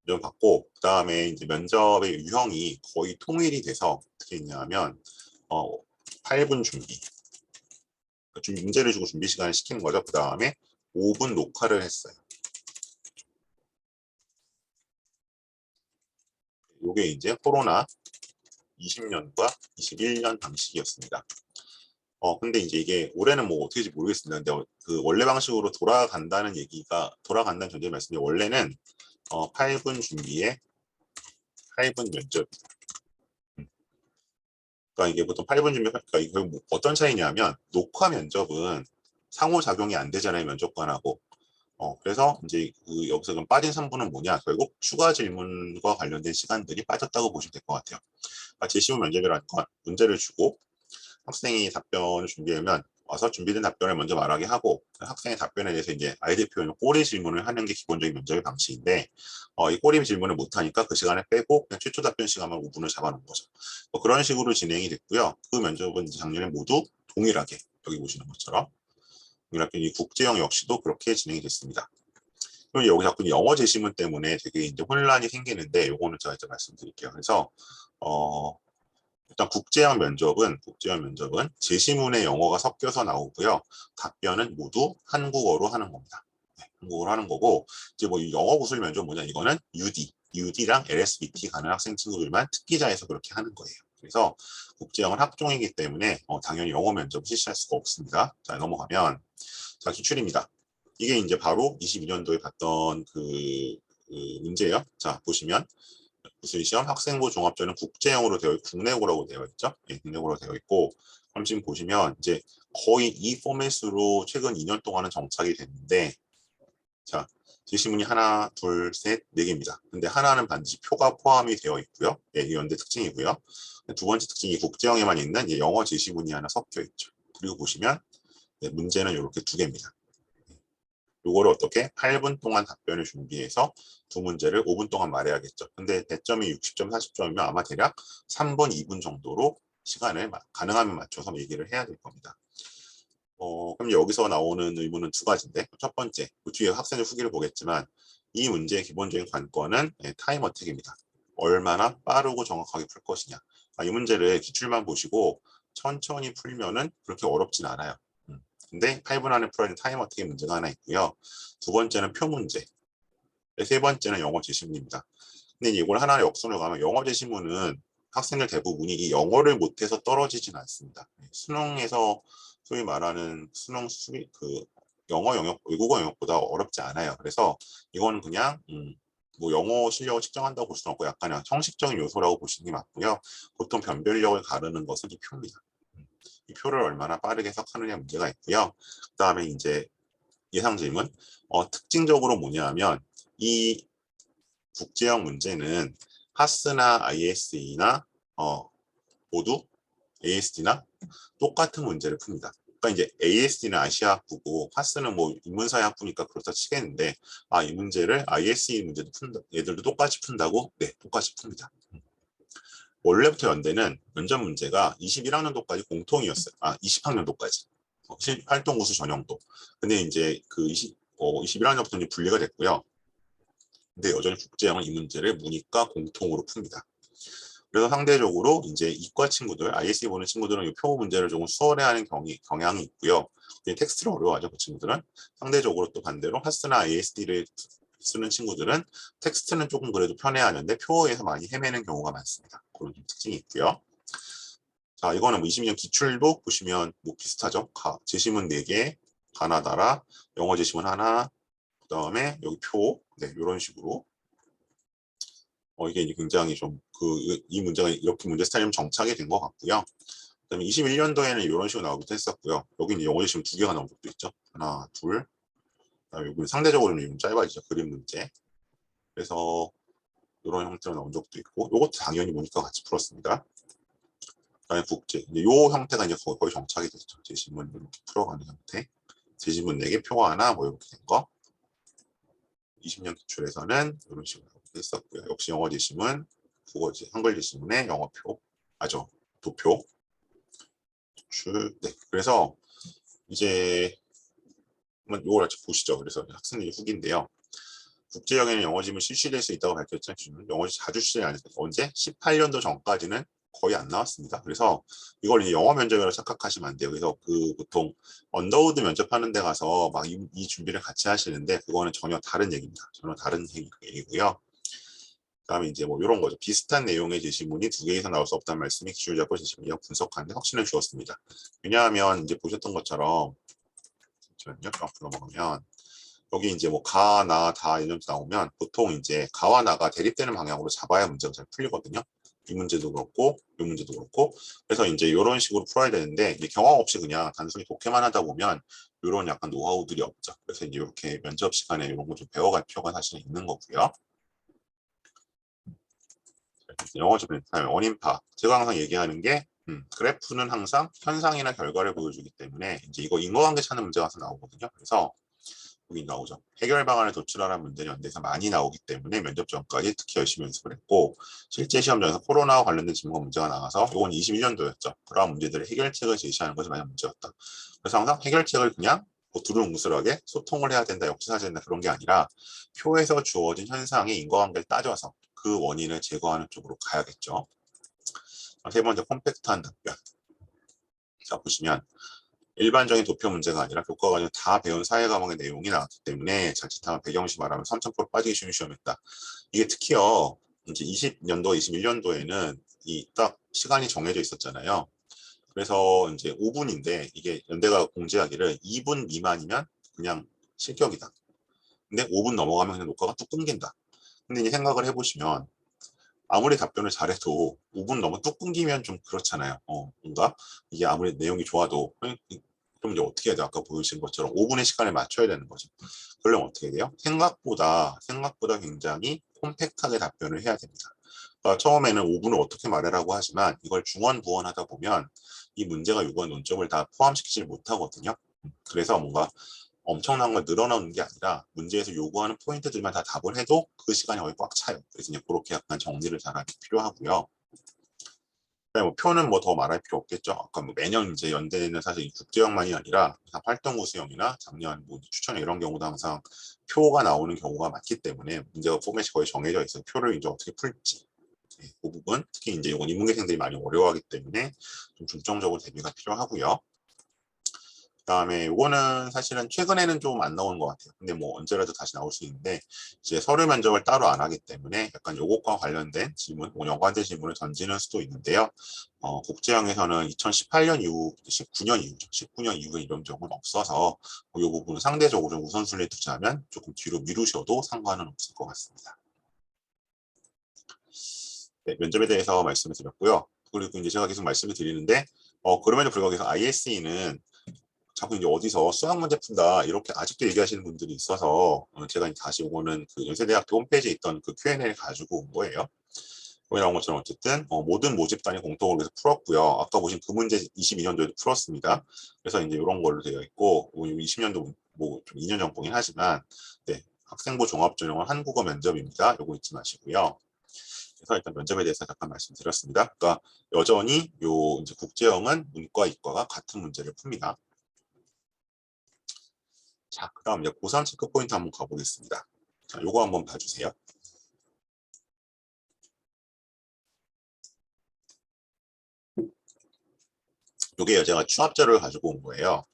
면접 받고, 그 다음에 이제 면접의 유형이 거의 통일이 돼서 어떻게 했냐면 8분 준비, 문제를 주고 준비 시간을 시키는 거죠. 그 다음에 5분 녹화를 했어요. 이게 이제 코로나 20년과 21년 방식이었습니다. 근데 이제 이게 올해는 뭐 어떻게 될지 모르겠습니다. 근데 그 원래 방식으로 돌아간다는 전제 말씀이, 원래는 8분 준비에 8분 면접. 그러니까 이게 보통 8분 준비, 그러니까 이거 뭐 어떤 차이냐면, 녹화 면접은 상호작용이 안 되잖아요, 면접관하고. 그래서 이제 여기서 좀 빠진 3분은 뭐냐, 결국 추가 질문과 관련된 시간들이 빠졌다고 보시면 될 것 같아요. 그러니까 제시문 면접이라는 건 문제를 주고 학생이 답변을 준비하면 와서 준비된 답변을 먼저 말하게 하고, 학생의 답변에 대해서 이제 아이디어 표현을 꼬리 질문을 하는 게 기본적인 면접의 방식인데, 이 꼬리 질문을 못하니까 그 시간을 빼고 그냥 최초 답변 시간만 5분을 잡아놓은 거죠. 그런 식으로 진행이 됐고요. 그 면접은 작년에 모두 동일하게, 여기 보시는 것처럼 동일하게 이 국제형 역시도 그렇게 진행이 됐습니다. 그럼 여기 자꾸 영어 제시문 때문에 되게 이제 혼란이 생기는데, 요거는 제가 이제 말씀드릴게요. 그래서 일단 국제형 면접은 제시문에 영어가 섞여서 나오고요. 답변은 모두 한국어로 하는 겁니다. 네, 한국어로 하는 거고, 이제 뭐 영어 구술 면접 뭐냐, 이거는 UD랑 LSBT 가는 학생 친구들만 특기자에서 그렇게 하는 거예요. 그래서 국제형은 학종이기 때문에 당연히 영어 면접 실시할 수가 없습니다. 자, 넘어가면, 자, 기출입니다. 이게 이제 바로 22년도에 봤던 그 문제예요. 자, 보시면 무슨 시험 학생부 종합전은 국제형으로 국내고라고 되어 있죠. 예, 국내고로 되어 있고, 그럼 지금 보시면 이제 거의 이 포맷으로 최근 2년 동안은 정착이 됐는데, 자, 제시문이 하나, 둘, 셋, 네 개입니다. 근데 하나는 반드시 표가 포함이 되어 있고요. 예, 이 연대 특징이고요. 두 번째 특징이 국제형에만 있는 영어 제시문이 하나 섞여 있죠. 그리고 보시면 문제는 이렇게 두 개입니다. 요거를 어떻게 8분 동안 답변을 준비해서 두 문제를 5분 동안 말해야겠죠. 근데 대점이 60점, 40점이면 아마 대략 3분, 2분 정도로 시간을 가능하면 맞춰서 얘기를 해야 될 겁니다. 그럼 여기서 나오는 의문은 두 가지인데, 첫 번째, 뒤에 학생의 후기를 보겠지만 이 문제의 기본적인 관건은 타임 어택입니다. 얼마나 빠르고 정확하게 풀 것이냐. 이 문제를 기출만 보시고 천천히 풀면은 그렇게 어렵진 않아요. 근데 8분 안에 풀어야 되는 타임 어택의 문제가 하나 있고요. 두 번째는 표 문제. 세 번째는 영어 제시문입니다. 근데 이걸 하나의 역순으로 가면 영어 제시문은 학생들 대부분이 이 영어를 못해서 떨어지진 않습니다. 수능에서 소위 말하는 수능 수비 그 영어 영역, 외국어 영역보다 어렵지 않아요. 그래서 이거는 그냥 뭐 영어 실력을 측정한다고 볼 수는 없고 약간 형식적인 요소라고 보시는 게 맞고요. 보통 변별력을 가르는 것은 이 표입니다. 이 표를 얼마나 빠르게 해석하느냐 문제가 있고요. 그 다음에 이제 예상 질문. 특징적으로 뭐냐면 이 국제형 문제는 하스나 ISE나 모두 ASD나 똑같은 문제를 풉니다. 그러니까 이제 ASD는 아시아학부고 하스는 뭐 인문사회학부니까 그렇다 치겠는데 이 문제를 ISE 문제도 푼다. 얘들도 똑같이 푼다고? 네, 똑같이 풉니다. 원래부터 연대는 면접 문제가 21학년도까지 공통이었어요. 20학년도까지. 활동우수 전형도. 근데 이제 그 21학년부터 이제 분리가 됐고요. 근데 여전히 국제형은 이 문제를 문이과 공통으로 풉니다. 그래서 상대적으로 이제 이과 친구들, ISE 보는 친구들은 이 표 문제를 조금 수월해하는 경향이 있고요. 텍스트를 어려워하죠, 그 친구들은. 상대적으로 또 반대로 하스나 ISD를 쓰는 친구들은 텍스트는 조금 그래도 편해하는데 표에서 많이 헤매는 경우가 많습니다. 그런 특징이 있고요. 자, 이거는 뭐 22년 기출도 보시면 뭐 비슷하죠. 제시문 4개, 가나다라, 영어 제시문 하나, 그 다음에 여기 표, 네, 이런 식으로. 이게 이제 굉장히 좀 이 문제가 이렇게 문제 스타일이 정착이 된 것 같고요. 그다음에 21년도에는 이런 식으로 나오기도 했었고요. 여기 이제 영어 제시문 2개가 나온 것도 있죠. 하나, 둘. 그다음에 여기 상대적으로 좀 짧아지죠. 그림 문제. 그래서 이런 형태로 나온 적도 있고, 이것도 당연히 모니까 같이 풀었습니다. 그다음에 국제. 이제 요 형태가 이제 거의 정착이 됐죠. 제시문 이렇게 풀어가는 형태. 제시문 4개, 표 하나, 뭐 이렇게 된 거. 20년 기출에서는 이런 식으로 했었고요. 역시 영어 제시문, 한글 제시문에 영어표, 도표. 네. 그래서 이제 한번 이걸 같이 보시죠. 그래서 학생들이 후기인데요. 국제형에는 영어 지문 실시될 수 있다고 밝혔죠. 영어 자주 실시를 안 했어요. 언제? 18년도 전까지는 거의 안 나왔습니다. 그래서 이걸 이제 영어 면접이라고 착각하시면 안 돼요. 그래서 보통 언더우드 면접하는 데 가서 막 이 준비를 같이 하시는데 그거는 전혀 다른 얘기입니다. 전혀 다른 얘기고요. 그다음에 이제 뭐 이런 거죠. 비슷한 내용의 제시문이 2개 이상 나올 수 없다는 말씀이 기출 잡고 제시문이랑 분석하는데 확신을 주었습니다. 왜냐하면 이제 보셨던 것처럼 잠시만요. 좀 앞으로 넘어가면 여기 이제 뭐 가, 나, 다 이런 게 나오면 보통 이제 가와 나가 대립되는 방향으로 잡아야 문제가 잘 풀리거든요. 이 문제도 그렇고 이 문제도 그렇고 그래서 이제 이런 식으로 풀어야 되는데 이제 경험 없이 그냥 단순히 독해만 하다 보면 이런 약간 노하우들이 없죠. 그래서 이제 이렇게 면접 시간에 이런 거 좀 배워갈 필요가 사실 있는 거고요. 영어 접근 원인파. 제가 항상 얘기하는 게 그래프는 항상 현상이나 결과를 보여주기 때문에 이제 이거 인과관계 찾는 문제가 항상 나오거든요. 그래서 여기 나오죠. 해결 방안을 도출하라는 문제는 연대에서 많이 나오기 때문에 면접 전까지 특히 열심히 연습을 했고 실제 시험장에서 코로나와 관련된 질문 문제가 나와서 이건 21년도였죠. 그러한 문제들의 해결책을 제시하는 것이 만약 문제였다. 그래서 항상 해결책을 그냥 두루뭉술하게 소통을 해야 된다, 역지사지야 된다 그런 게 아니라 표에서 주어진 현상의 인과관계를 따져서 그 원인을 제거하는 쪽으로 가야겠죠. 세 번째, 컴팩트한 답변. 자, 보시면 일반적인 도표 문제가 아니라 교과 과정 다 배운 사회 과목의 내용이 나왔기 때문에 자칫하면 배경시 말하면 3,000% 빠지기 쉬운 시험이었다. 이게 특히요, 이제 20년도, 21년도에는 이 딱 시간이 정해져 있었잖아요. 그래서 이제 5분인데 이게 연대가 공지하기를 2분 미만이면 그냥 실격이다. 근데 5분 넘어가면 그냥 녹화가 뚝 끊긴다. 근데 이제 생각을 해보시면 아무리 답변을 잘해도 5분 넘어 뚝 끊기면 좀 그렇잖아요. 뭔가 이게 아무리 내용이 좋아도 그럼 이제 어떻게 해야 돼? 아까 보여주신 것처럼 5분의 시간에 맞춰야 되는 거죠. 그러면 어떻게 돼요? 생각보다 굉장히 콤팩트하게 답변을 해야 됩니다. 그러니까 처음에는 5분을 어떻게 말해라고 하지만 이걸 중언부언하다 보면 이 문제가 요구한 논점을 다 포함시키지 못하거든요. 그래서 뭔가 엄청난 걸 늘어나는 게 아니라 문제에서 요구하는 포인트들만 다 답을 해도 그 시간이 거의 꽉 차요. 그래서 이제 그렇게 약간 정리를 잘하기 필요하고요. 뭐 표는 뭐 더 말할 필요 없겠죠. 아까 뭐 매년 이제 연대는 사실 국제형만이 아니라 활동 우수형이나 작년 뭐 추천 이런 경우도 항상 표가 나오는 경우가 많기 때문에 문제가 포맷이 거의 정해져 있어요. 표를 이제 어떻게 풀지 그 부분 특히 이제 이건 인문계생들이 많이 어려워하기 때문에 좀 중점적으로 대비가 필요하고요. 그다음에 요거는 사실은 최근에는 좀 안 나오는 것 같아요. 근데 뭐 언제라도 다시 나올 수 있는데 이제 서류 면접을 따로 안 하기 때문에 약간 요것과 관련된 질문, 연관된 질문을 던지는 수도 있는데요. 국제형에서는 2018년 이후, 19년 이후죠. 19년 이후에 이런 적은 없어서 이 부분은 상대적으로 좀 우선순위에 두자면 조금 뒤로 미루셔도 상관은 없을 것 같습니다. 네, 면접에 대해서 말씀을 드렸고요. 그리고 이제 제가 계속 말씀을 드리는데 그럼에도 불구하고 ISE는 자꾸 이제 어디서 수학 문제 푼다 이렇게 아직도 얘기하시는 분들이 있어서 제가 다시 이거는 그 연세대학교 홈페이지에 있던 그 Q&A를 가지고 온 거예요. 여기 나온 것처럼 어쨌든 모든 모집단이 공통으로 해서 풀었고요. 아까 보신 그 문제 22년도에도 풀었습니다. 그래서 이제 이런 걸로 되어 있고 20년도 뭐 좀 2년 전이긴 하지만 네, 학생부 종합전형은 한국어 면접입니다. 요거 잊지 마시고요. 그래서 일단 면접에 대해서 잠깐 말씀드렸습니다. 그러니까 여전히 요 이제 국제형은 문과 이과가 같은 문제를 풉니다. 자, 그다음 이제 고3 체크 포인트 한번 가보겠습니다. 자, 요거 한번 봐주세요. 요게 제가 추합자료를 가지고 온 거예요.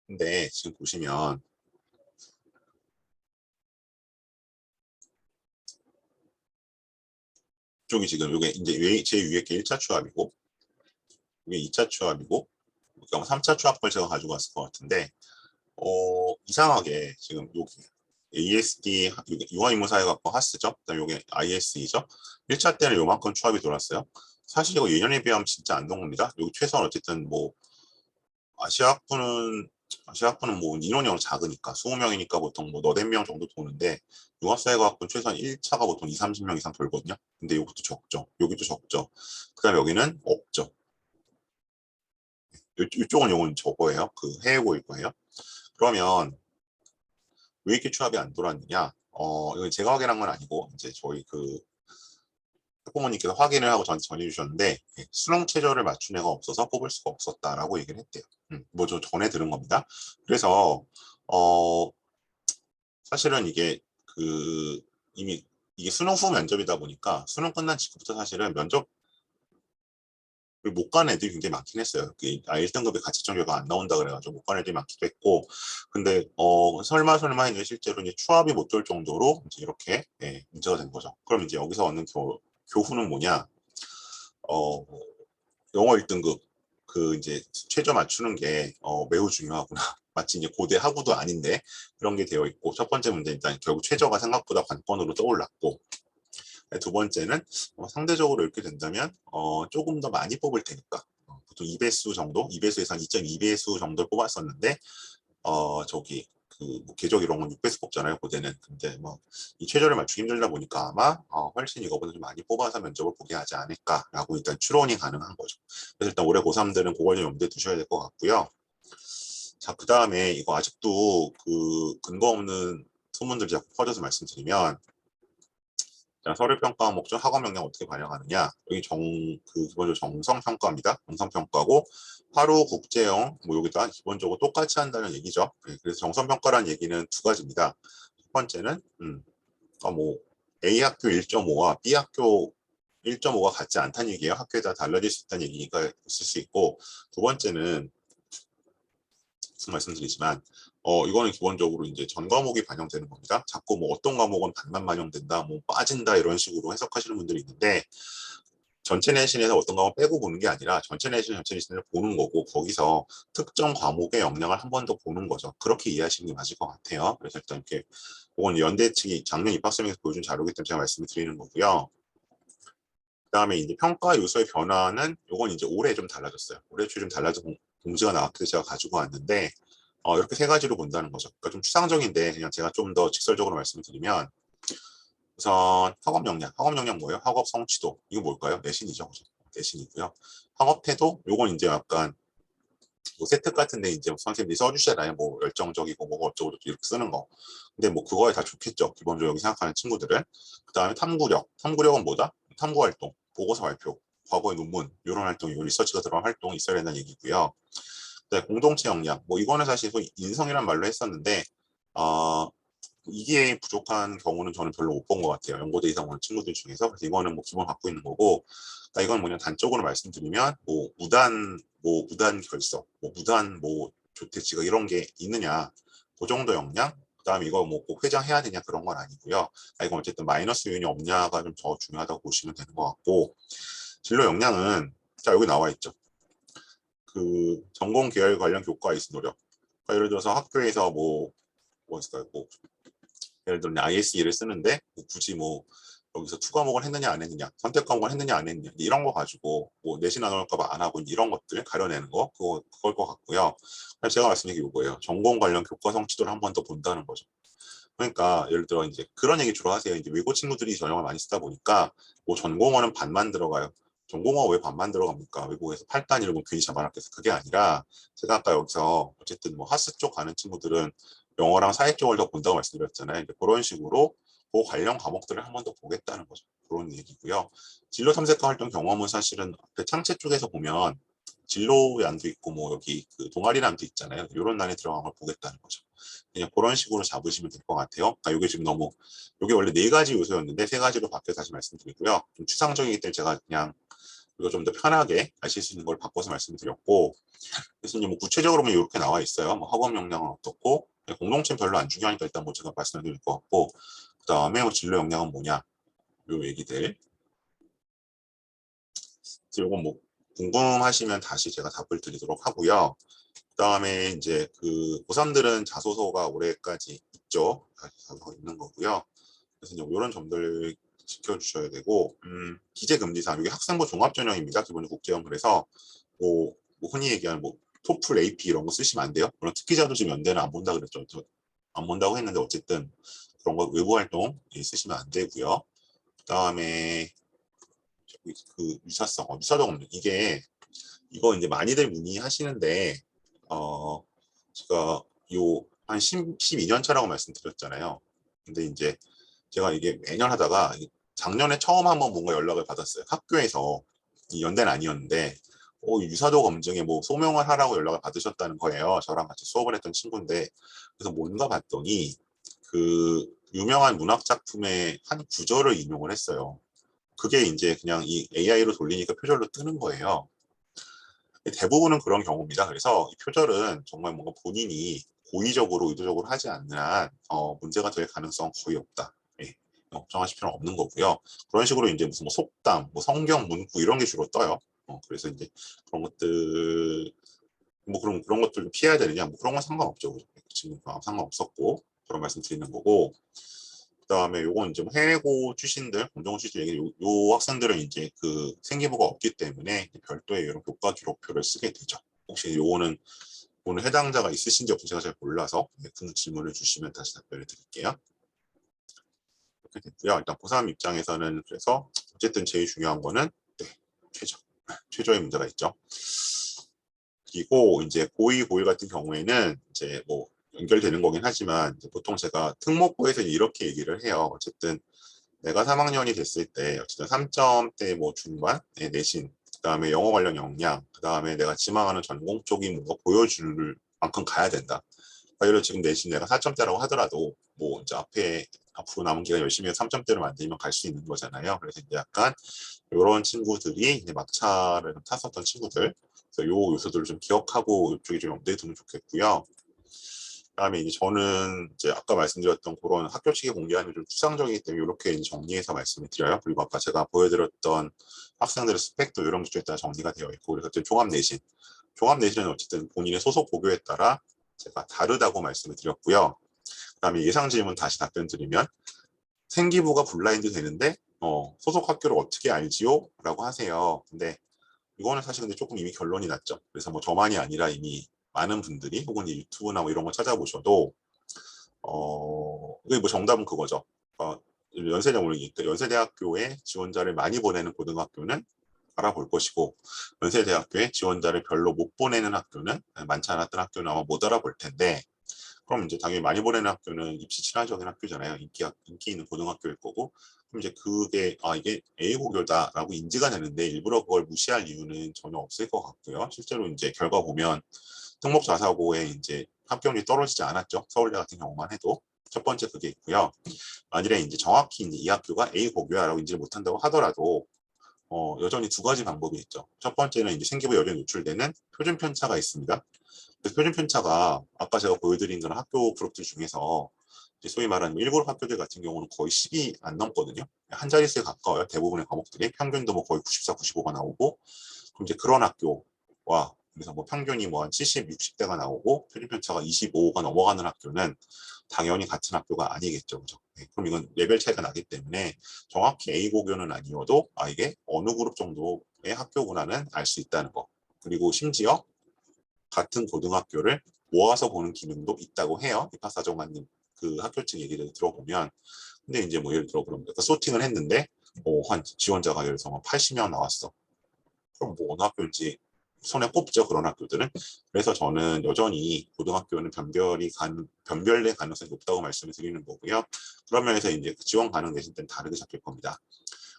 근데 지금 보시면 이쪽이 지금 요게 이제 제 위에 게 1차 추합이고 이게 2차 추합이고 그러니까 3차 추합을 제가 가지고 왔을 것 같은데 이상하게 지금 여기 ASD 융합인문사회학과 하스죠. 그다음 요게 ISE죠. 1차 때는 요만큼 추합이 돌았어요. 사실 이거 예년에 비하면 진짜 안 된 겁니다. 여기 최소한 어쨌든 뭐 아시아학부는 뭐 인원이 작으니까 20명이니까 보통 뭐 너댓 명 정도 도는데 융합사회과학부는 최소한 1차가 보통 2, 30명 이상 돌거든요. 근데 이것도 적죠. 여기도 적죠. 그다음에 여기는 없죠. 이쪽은 요건 저거예요. 그 해외고일 거예요. 그러면 왜 이렇게 추합이 안 돌았느냐? 이건 제가 확인한 건 아니고 이제 저희 그 학부모님께서 확인을 하고 저한테 전해주셨는데 수능 최저를 맞춘 애가 없어서 뽑을 수가 없었다라고 얘기를 했대요. 뭐 저 전에 들은 겁니다. 그래서 어, 사실은 이게 그 이미 이게 수능 후 면접이다 보니까 수능 끝난 직후부터 사실은 면접을 못 간 애들이 굉장히 많긴 했어요. 1등급의 가채점 결과 안 나온다 그래가지고 못 간 애들이 많기도 했고, 근데 설마 했는데 실제로 이제 추합이 못 될 정도로 이제 이렇게 문제가 된 거죠. 그럼 이제 여기서 얻는 교훈은 뭐냐? 어, 영어 1등급 그 이제 최저 맞추는 게 매우 중요하구나. 마치 이제 고대 학우도 아닌데 그런 게 되어 있고 첫 번째 문제 일단 결국 최저가 생각보다 관건으로 떠올랐고 두 번째는 상대적으로 이렇게 된다면 조금 더 많이 뽑을 테니까 보통 2배수 정도 2배수에서 한 2.2배수 정도를 뽑았었는데 저기 뭐 궤적 이런 건 6배수 뽑잖아요 고대는. 근데 뭐 이 최저를 맞추기 힘들다 보니까 아마 훨씬 이거보다 좀 많이 뽑아서 면접을 보게 하지 않을까라고 일단 추론이 가능한 거죠. 그래서 일단 올해 고3들은 그걸 좀 염두에 두셔야 될 것 같고요. 자, 그 다음에 이거 아직도 그 근거 없는 소문들이 자꾸 퍼져서 말씀드리면 자, 서류평가 목적 학업 역량 어떻게 반영하느냐. 여기 기본적으로 정성평가입니다. 정성평가고, 하루 국제형, 뭐 여기다 기본적으로 똑같이 한다는 얘기죠. 그래서 정성평가라는 얘기는 두 가지입니다. 첫 번째는, 뭐, A 학교 1.5와 B 학교 1.5가 같지 않다는 얘기예요. 학교에 따라 달라질 수 있다는 얘기가 있을 수 있고, 두 번째는, 무슨 말씀드리지만 이거는 기본적으로 이제 전 과목이 반영되는 겁니다. 자꾸 뭐 어떤 과목은 반만 반영된다, 뭐 빠진다 이런 식으로 해석하시는 분들이 있는데 전체 내신에서 어떤 과목 빼고 보는 게 아니라 전체 내신을 보는 거고 거기서 특정 과목의 역량을 한 번 더 보는 거죠. 그렇게 이해하시는 게 맞을 것 같아요. 그래서 일단 이렇게 이건 연대 측이 작년 입학 설명에서 보여준 자료기 때문에 제가 말씀을 드리는 거고요. 그다음에 이제 평가 요소의 변화는 이건 이제 올해 좀 달라졌어요. 올해 초에 좀 달라져 공지가 나왔기도 제가 가지고 왔는데 이렇게 세 가지로 본다는 거죠. 그러니까 좀 추상적인데 그냥 제가 좀 더 직설적으로 말씀을 드리면 우선 학업 역량 뭐예요? 학업 성취도 이거 뭘까요? 내신이죠, 그죠? 내신이고요. 학업 태도 요건 이제 약간 뭐 세트 같은데 이제 선생님들이 써주시잖아요. 뭐 열정적이고 뭐가 어쩌고 저쩌고 이렇게 쓰는 거. 근데 뭐 그거에 다 좋겠죠. 기본적으로 생각하는 친구들은. 그다음에 탐구력은 뭐다? 탐구 활동, 보고서 발표, 과거의 논문 이런 활동, 요 리서치가 들어간 활동이 있어야 된다는 얘기고요. 네, 공동체 역량. 뭐 이거는 사실 인성이란 말로 했었는데 어, 이게 부족한 경우는 저는 별로 못 본 것 같아요. 연고대 이상 원 친구들 중에서. 그래서 이거는 뭐 기본 갖고 있는 거고, 그러니까 이건 그냥 단적으로 말씀드리면 뭐 무단 결석, 뭐 무단 뭐 조퇴지가 이런 게 있느냐, 그 정도 역량. 그다음에 이거 뭐 꼭 회장해야 되냐 그런 건 아니고요. 이건 어쨌든 마이너스 요인이 없냐가 좀 더 중요하다고 보시면 되는 것 같고, 진로 역량은 자 여기 나와 있죠. 그 전공 계열 관련 교과 이수 노력. 그러니까 예를 들어서 학교에서 뭐 있을까요? 뭐 예를 들면 ISE를 쓰는데 뭐 굳이 뭐 여기서 투 과목을 했느냐 안 했느냐, 선택 과목을 했느냐 안 했느냐 이런 거 가지고 뭐 내신 안 올까 봐 안 하고 이런 것들 가려내는 거 그걸 것 같고요. 제가 말씀드린 게 이거예요. 전공 관련 교과 성취도를 한 번 더 본다는 거죠. 그러니까 예를 들어 이제 그런 얘기 주로 하세요. 이제 외고 친구들이 전형을 많이 쓰다 보니까 뭐 전공어는 반만 들어가요. 전공어 왜 반만 들어갑니까? 외국에서 8단 이런 거 괜히 잡아놨겠어. 그게 아니라 제가 아까 여기서 어쨌든 뭐 하스 쪽 가는 친구들은 영어랑 사회 쪽을 더 본다고 말씀드렸잖아요. 이제 그런 식으로 그 관련 과목들을 한 번 더 보겠다는 거죠. 그런 얘기고요. 진로 탐색과 활동 경험은 사실은 그 창체 쪽에서 보면 진로란도 있고 뭐 여기 그 동아리란도 있잖아요. 이런 난에 들어간 걸 보겠다는 거죠. 그냥 그런 식으로 잡으시면 될 것 같아요. 이게 지금 너무 이게 원래 4가지 요소였는데 3가지로 바뀌어 다시 말씀드리고요. 좀 추상적이기 때문에 제가 그냥 이거 좀 더 편하게 아실 수 있는 걸 바꿔서 말씀드렸고, 그래서 이제 뭐 구체적으로 보면 이렇게 나와 있어요. 뭐 학업 역량은 어떻고, 공동체는 별로 안 중요하니까 일단 뭐 제가 말씀드릴 것 같고, 그 다음에 뭐 진로 역량은 뭐냐, 요 얘기들. 그리고 뭐 궁금하시면 다시 제가 답을 드리도록 하고요. 그다음에 이제 그 고3들은 자소서가 올해까지 있죠. 자소서 있는 거고요. 그래서 이제 이런 점들 지켜주셔야 되고, 기재금지사항 이게 학생부 종합전형입니다. 기본적으로 국제형. 그래서 뭐 흔히 얘기하는 뭐 토플, AP 이런 거 쓰시면 안 돼요. 물론 특기자도 지금 연대는 안 본다 그랬죠. 안 본다고 했는데 어쨌든 그런 거 외부 활동 쓰시면 안 되고요. 그다음에 그 유사성, 유사적 없는 이게 이거 이제 많이들 문의하시는데 제가 요 한 12년 차라고 말씀드렸잖아요. 근데 이제 제가 이게 매년 하다가 작년에 처음 한번 뭔가 연락을 받았어요. 학교에서 이 연대는 아니었는데 유사도 검증에 뭐 소명을 하라고 연락을 받으셨다는 거예요. 저랑 같이 수업을 했던 친구인데 그래서 뭔가 봤더니 그 유명한 문학 작품의 한 구절을 인용을 했어요. 그게 이제 그냥 이 AI로 돌리니까 표절로 뜨는 거예요. 대부분은 그런 경우입니다. 그래서 이 표절은 정말 뭔가 본인이 고의적으로 의도적으로 하지 않는 한 문제가 될 가능성은 거의 없다. 예, 걱정하실 필요는 없는 거고요. 그런 식으로 이제 무슨 뭐 속담, 뭐 성경 문구 이런 게 주로 떠요. 그래서 이제 그런 것들 뭐 그런 것들 좀 피해야 되느냐 뭐 그런 건 상관없죠. 지금 상관없었고 그런 말씀 드리는 거고. 그다음에 요건 이제 뭐 해외고 출신들, 검정 출신 얘기, 요 학생들은 이제 그 생기부가 없기 때문에 별도의 이런 교과 기록표를 쓰게 되죠. 혹시 요거는 오늘 해당자가 있으신지 없는지 제가 잘 몰라서 그 질문을 주시면 다시 답변을 드릴게요. 이렇게 됐고요. 일단 고3 입장에서는 그래서 어쨌든 제일 중요한 거는 최저의 문제가 있죠. 그리고 이제 고2, 고1 같은 경우에는 이제 뭐 연결되는 거긴 하지만 보통 제가 특목고에서 이렇게 얘기를 해요. 어쨌든 내가 3학년이 됐을 때 어쨌든 3점대 뭐 중반 내신, 그다음에 영어 관련 역량, 그다음에 내가 지망하는 전공 쪽이 뭔가 보여줄 만큼 가야 된다. 그러니까 예를 들어 지금 내신 내가 4점대라고 하더라도 뭐 이제 앞으로 남은 기간 열심히 해서 3점대를 만들면 갈 수 있는 거잖아요. 그래서 이제 약간 이런 친구들이 이제 막차를 탔었던 친구들, 그래서 요 요소들을 좀 기억하고 이쪽에 좀 염두에 두면 좋겠고요. 그다음에 이제 저는 이제 아까 말씀드렸던 그런 학교 측에 공개하는 좀 추상적이기 때문에 이렇게 이제 정리해서 말씀을 드려요. 그리고 아까 제가 보여드렸던 학생들의 스펙도 이런 것들에 따라 정리가 되어 있고, 그래서 종합 내신은 어쨌든 본인의 소속 고교에 따라 제가 다르다고 말씀을 드렸고요. 그다음에 예상 질문 다시 답변 드리면 생기부가 블라인드 되는데 소속 학교를 어떻게 알지요? 라고 하세요. 근데 이거는 사실 근데 조금 이미 결론이 났죠. 그래서 뭐 저만이 아니라 이미 많은 분들이 혹은 유튜브나 뭐 이런 거 찾아보셔도 이게 뭐 정답은 그거죠. 연세대 모르니까 연세대학교에 지원자를 많이 보내는 고등학교는 알아볼 것이고, 연세대학교에 지원자를 별로 못 보내는 학교는 많지 않았던 학교는 아마 못 알아볼 텐데, 그럼 이제 당연히 많이 보내는 학교는 입시 친화적인 학교잖아요. 인기 있는 고등학교일 거고. 그럼 이제 그게 이게 A고교다라고 인지가 되는데 일부러 그걸 무시할 이유는 전혀 없을 것 같고요. 실제로 이제 결과 보면 특목 자사고에 이제 합격률이 떨어지지 않았죠. 서울대 같은 경우만 해도. 첫 번째 그게 있고요. 만일에 이제 정확히 이제 이 학교가 A 고교야라고 인지를 못한다고 하더라도 여전히 두 가지 방법이 있죠. 첫 번째는 이제 생기부에 여전히 노출되는 표준 편차가 있습니다. 그래서 표준 편차가 아까 제가 보여드린 그런 학교 그룹들 중에서 이제 소위 말하는 1그룹 학교들 같은 경우는 거의 10이 안 넘거든요. 한 자릿수에 가까워요. 대부분의 과목들이 평균도 뭐 거의 94, 95가 나오고, 그럼 이제 그런 학교와 그래서 뭐 평균이 뭐 한 70, 60대가 나오고 표준 편차가 25가 넘어가는 학교는 당연히 같은 학교가 아니겠죠. 그죠? 네, 그럼 이건 레벨 차이가 나기 때문에 정확히 A 고교는 아니어도 이게 어느 그룹 정도의 학교구나는 알 수 있다는 거. 그리고 심지어 같은 고등학교를 모아서 보는 기능도 있다고 해요. 이파사정관님 그 학교 측 얘기를 들어보면. 근데 이제 뭐 예를 들어 그럼 소팅을 했는데 한 지원자가 예를 들어서 80명 나왔어. 그럼 뭐 어느 학교인지 손에 꼽죠, 그런 학교들은. 그래서 저는 여전히 고등학교는 변별의 가능성이 높다고 말씀을 드리는 거고요. 그런 면에서 이제 지원 가능 내신 때는 다르게 잡힐 겁니다.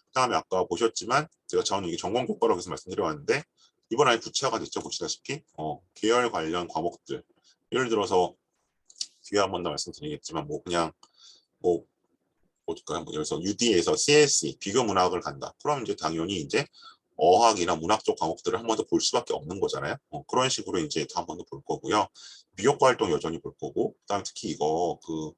그 다음에 아까 보셨지만 저는 이게 전공 교과라고 해서 말씀드려왔는데 이번 아예 구체화가 됐죠. 보시다시피 계열 관련 과목들, 예를 들어서 뒤에 한 번 더 말씀드리겠지만 뭐 그냥 뭐 어떨까요? 뭐 예를 들어서 UD에서 CSE 비교 문학을 간다. 그럼 이제 당연히 이제 어학이나 문학 쪽 과목들을 한 번 더 볼 수밖에 없는 거잖아요. 그런 식으로 이제 한 번 더 볼 거고요. 미효과 활동 여전히 볼 거고, 그다음에 특히 이거 그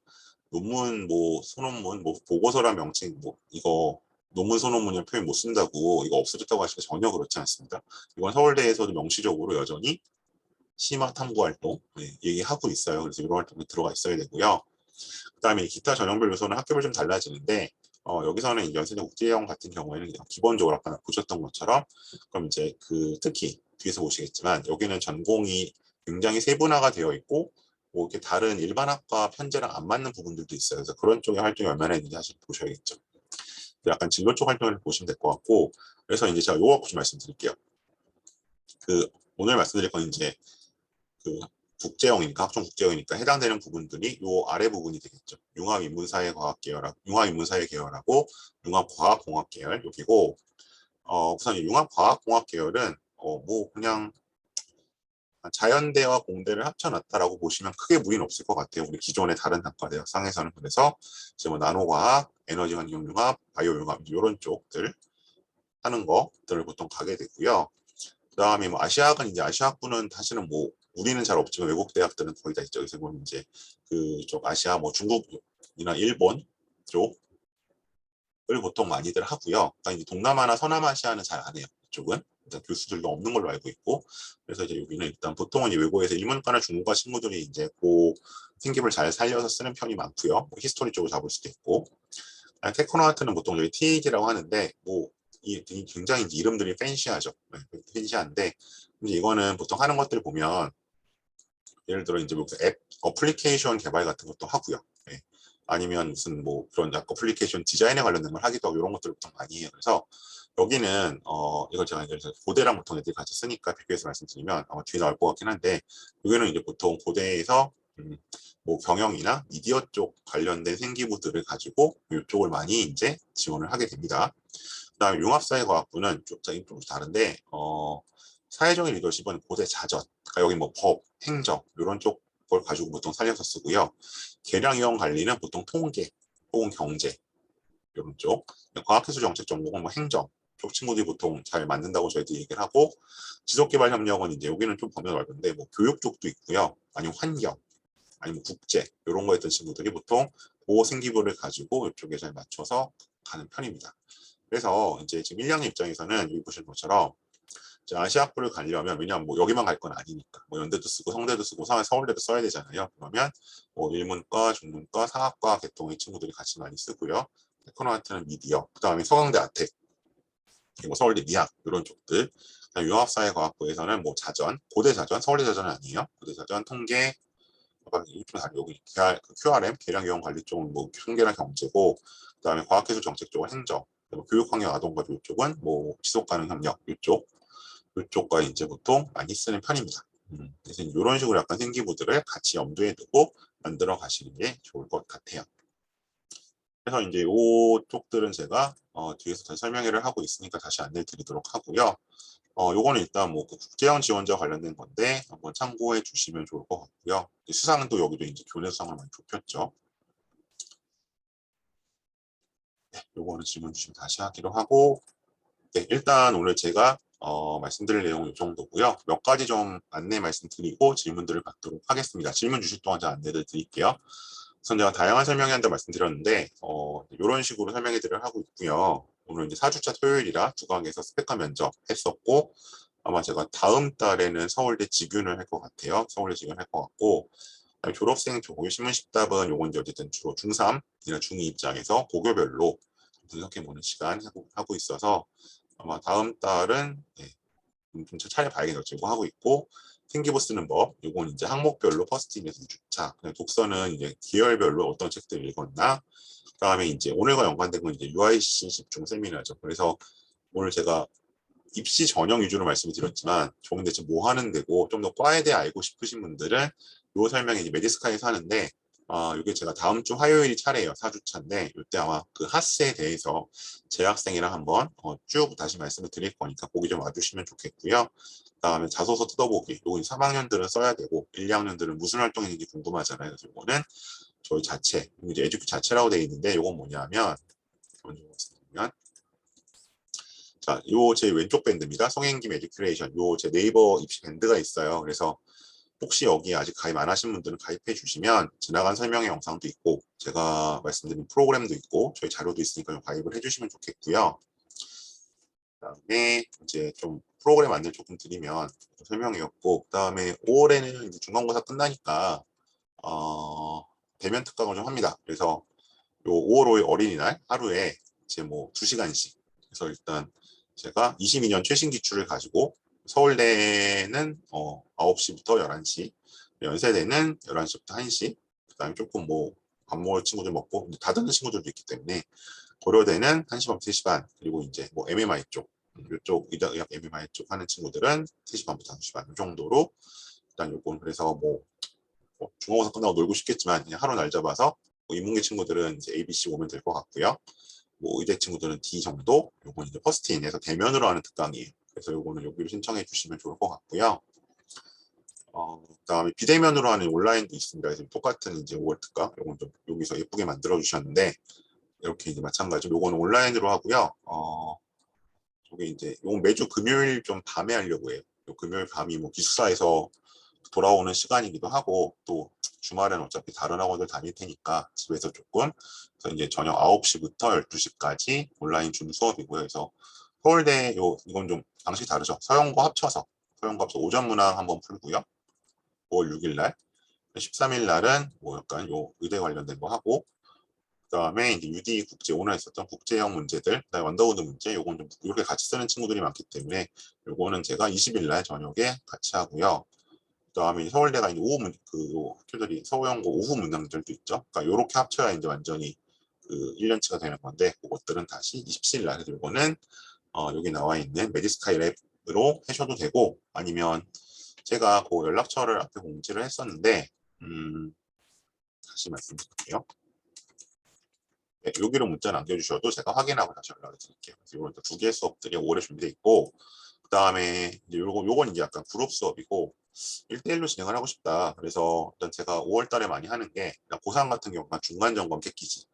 논문 뭐 소논문 뭐 보고서란 명칭 뭐 이거 논문 소논문이라는 표현 못 쓴다고 이거 없어졌다고 하시면 전혀 그렇지 않습니다. 이건 서울대에서도 명시적으로 여전히 심화 탐구 활동 얘기하고 있어요. 그래서 이런 활동이 들어가 있어야 되고요. 그다음에 기타 전형별 요소는 학교별 좀 달라지는데 여기서는 연세대 국제형 같은 경우에는 그냥 기본적으로 아까 보셨던 것처럼 그럼 이제 그 특히 뒤에서 보시겠지만 여기는 전공이 굉장히 세분화가 되어 있고 뭐 이렇게 다른 일반 학과 편제랑 안 맞는 부분들도 있어요. 그래서 그런 쪽의 활동이 얼마나 있는지 사실 보셔야겠죠. 약간 진로 쪽 활동을 보시면 될 것 같고 그래서 이제 제가 요거 좀 말씀드릴게요. 그 오늘 말씀드릴 건 이제 그 국제형이니까 학종 국제형이니까 해당되는 부분들이 요 아래 부분이 되겠죠. 융합인문사회과학 계열하고 융합인문사회 계열하고 융합과학공학 계열 여기고 우선 융합과학공학 계열은 뭐 그냥 자연대와 공대를 합쳐놨다라고 보시면 크게 무리는 없을 것 같아요. 우리 기존의 다른 단과 대학상에서는. 그래서 이제 뭐 나노과학, 에너지환경융합, 바이오융합 이런 쪽들 하는 것들을 보통 가게 되고요. 그다음에 뭐 아시아학은 이제 아시아학부는 사실은 뭐 우리는 잘 없지만 외국 대학들은 거의 다 있죠. 그래서 보면 이제 그쪽 아시아 뭐 중국이나 일본 쪽을 보통 많이들 하고요. 그러니까 이제 동남아나 서남아시아는 잘 안 해요. 이쪽은 일단 교수들도 없는 걸로 알고 있고 그래서 이제 여기는 일단 보통은 이 외국에서 일문과나 중국과 친구들이 이제 그 생김을 잘 살려서 쓰는 편이 많고요. 뭐 히스토리 쪽을 잡을 수도 있고 테크노아트는 보통 여기 TAG라고 하는데 뭐 굉장히 이름들이 팬시하죠. 네, 팬시한데 이제 이거는 보통 하는 것들 보면 예를 들어 이제 무슨 앱 어플리케이션 개발 같은 것도 하고요. 네. 아니면 무슨 뭐 그런 어플리케이션 디자인에 관련된 걸 하기도 하고 이런 것들을 보통 많이 해요. 그래서 여기는 이걸 제가 이제 고대랑 보통 애들이 같이 쓰니까 비교해서 말씀드리면 아마 뒤에 나올 것 같긴 한데 여기는 이제 보통 고대에서 뭐 경영이나 미디어 쪽 관련된 생기부들을 가지고 이쪽을 많이 이제 지원을 하게 됩니다. 그다음에 융합사회과학부는 좀 다른데 사회적인 리더십은 고대 자전, 그러니까 여기 뭐 법, 행정 이런 쪽 걸 가지고 보통 살려서 쓰고요. 계량이용 관리는 보통 통계 혹은 경제 이런 쪽, 과학기술 정책 전공은 뭐 행정 쪽 친구들이 보통 잘 맞는다고 저희들이 얘기를 하고 지속개발 협력은 이제 여기는 좀 범위가 넓은데 뭐 교육 쪽도 있고요. 아니면 환경, 아니면 국제 이런 거 했던 친구들이 보통 그 생기부를 가지고 이쪽에 잘 맞춰서 가는 편입니다. 그래서 이제 지금 1학년 입장에서는 여기 보시는 것처럼 아시아학부를 가려면 왜냐하면 뭐 여기만 갈 건 아니니까 뭐 연대도 쓰고 성대도 쓰고 서울대도 써야 되잖아요. 그러면 뭐 일문과, 중문과, 상학과 계통의 친구들이 같이 많이 쓰고요. 테크노아트는 미디어, 그다음에 서강대 아텍, 뭐 서울대 미학 이런 쪽들. 융합사회과학부에서는 뭐 자전, 고대 자전, 서울대 자전은 아니에요. 고대 자전, 통계, 여기 QRM, 계량기용 관리 쪽은 뭐 통계랑 경제고, 그다음에 과학기술 정책 쪽은 행정, 교육환경 아동가족 쪽은 뭐 지속가능 협력 이쪽과 이제 보통 많이 쓰는 편입니다. 그래서 이런 식으로 약간 생기부들을 같이 염두에 두고 만들어 가시는 게 좋을 것 같아요. 그래서 이제 이 쪽들은 제가 뒤에서 다시 설명회를 하고 있으니까 다시 안내 드리도록 하고요. 요거는 일단 뭐 국제형 지원자 관련된 건데 한번 참고해 주시면 좋을 것 같고요. 수상은 또 여기도 이제 교내 수상을 많이 좁혔죠. 요거는 질문 주시면 다시 하기로 하고, 네, 일단 오늘 제가 말씀드릴 내용은 이 정도고요. 몇 가지 좀 안내 말씀드리고 질문들을 받도록 하겠습니다. 질문 주실 동안 제가 안내를 드릴게요. 우선 제가 다양한 설명에 한다 말씀드렸는데 이런 식으로 설명해 드려 하고 있고요. 오늘 이제 4주차 토요일이라 두각에서 스펙과 면접 했었고, 아마 제가 다음 달에는 서울대 직윤을 할 것 같아요. 서울대 직윤 할 것 같고, 졸업생 조고 신문식답은 요건 이제 어쨌든 주로 중3이나 중2 입장에서 고교별로 분석해보는 시간 하고 있어서 아마 다음 달은 좀 차례 봐야겠죠. 하고 있고, 생기부 쓰는 법, 요건 이제 항목별로 퍼스트인에서 2주차, 독서는 이제 계열별로 어떤 책들을 읽었나, 그다음에 이제 오늘과 연관된 건 이제 UIC 집중 세미나죠. 그래서 오늘 제가 입시 전형 위주로 말씀을 드렸지만, 저는 대체 뭐 하는 데고 좀 더 과에 대해 알고 싶으신 분들은 요 설명이 이제 메디스카에서 하는데, 이게 제가 다음 주 화요일이 차례예요. 4주차인데 이때 아마 그 하스에 대해서 재학생이랑 한번 쭉 다시 말씀을 드릴 거니까 보기 좀 와주시면 좋겠고요. 그다음에 자소서 뜯어보기. 요거 3학년들은 써야 되고 1, 2학년들은 무슨 활동이 있는지 궁금하잖아요. 그래서 요거는 저희 자체, 이제 에듀큐 자체라고 되어 있는데 요건 뭐냐면 자, 요 제 왼쪽 밴드입니다. 성행김 에듀큐레이션. 요 제 네이버 입시 밴드가 있어요. 그래서 혹시 여기 아직 가입 안 하신 분들은 가입해 주시면 지나간 설명의 영상도 있고 제가 말씀드린 프로그램도 있고 저희 자료도 있으니까 좀 가입을 해주시면 좋겠고요. 그다음에 이제 좀 프로그램 안내 조금 드리면 설명이었고, 그다음에 5월에는 이제 중간고사 끝나니까 대면 특강을 좀 합니다. 그래서 요 5월 5일 어린이날 하루에 이제 뭐 2시간씩. 그래서 일단 제가 22년 최신 기출을 가지고 서울대는 9시부터 11시, 연세대는 11시부터 1시, 그다음에 조금 뭐 밥 먹을 친구들 먹고 다 듣는 친구들도 있기 때문에 고려대는 1시 반부터 3시 반, 그리고 이제 뭐 MMI 쪽, 이쪽 의학 MMI 쪽 하는 친구들은 3시 반부터 5시 반 정도로 일단 요건 그래서 뭐 중간고사 끝나고 놀고 싶겠지만 그냥 하루 날 잡아서 뭐 인문계 친구들은 이제 ABC 오면 될 것 같고요. 뭐 의대 친구들은 D 정도, 요건 이제 퍼스트인에서 대면으로 하는 특강이에요. 그래서 요거는 여기로 신청해 주시면 좋을 것 같고요. 그다음에 비대면으로 하는 온라인도 있습니다. 그래서 똑같은 이제 5월 특강, 요건 좀 여기서 예쁘게 만들어 주셨는데 이렇게 이제 마찬가지로 요거는 온라인으로 하고요. 저게 이제 요건 매주 금요일 좀 밤에 하려고 해요. 요 금요일 밤이 뭐 기숙사에서 돌아오는 시간이기도 하고 또 주말에는 어차피 다른 학원들 다닐 테니까 집에서 조금, 그래서 이제 저녁 9시부터 12시까지 온라인 준 수업이고요. 그래서 서울대 이건 좀 방식이 다르죠. 서영고 합쳐서 오전 문항 한번 풀고요. 5월 6일 날, 13일 날은 뭐 약간 요 의대 관련된 거 하고, 그다음에 이제 UD 국제 오늘 했었던 국제형 문제들, 그다음에 원더우드 문제, 요건 좀 이렇게 같이 쓰는 친구들이 많기 때문에 요거는 제가 20일 날 저녁에 같이 하고요. 그다음에 서울대가 이제 그 학교들이 서울연고 오후 문항들도 있죠. 그러니까 요렇게 합쳐야 이제 완전히 그 1년치가 되는 건데 그것들은 다시 27일 날 해서 요거는 여기 나와 있는 메디스카이 랩으로 하셔도 되고, 아니면 제가 그 연락처를 앞에 공지를 했었는데 다시 말씀드릴게요. 네, 여기로 문자 남겨주셔도 제가 확인하고 다시 연락을 드릴게요. 그래서 이런 두 개의 수업들이 5월에 준비되어 있고, 그 다음에 이제 요건 이제 약간 그룹 수업이고 1대1로 진행을 하고 싶다. 그래서 일단 제가 5월 달에 많이 하는 게 고3 같은 경우가 중간 점검 패키지.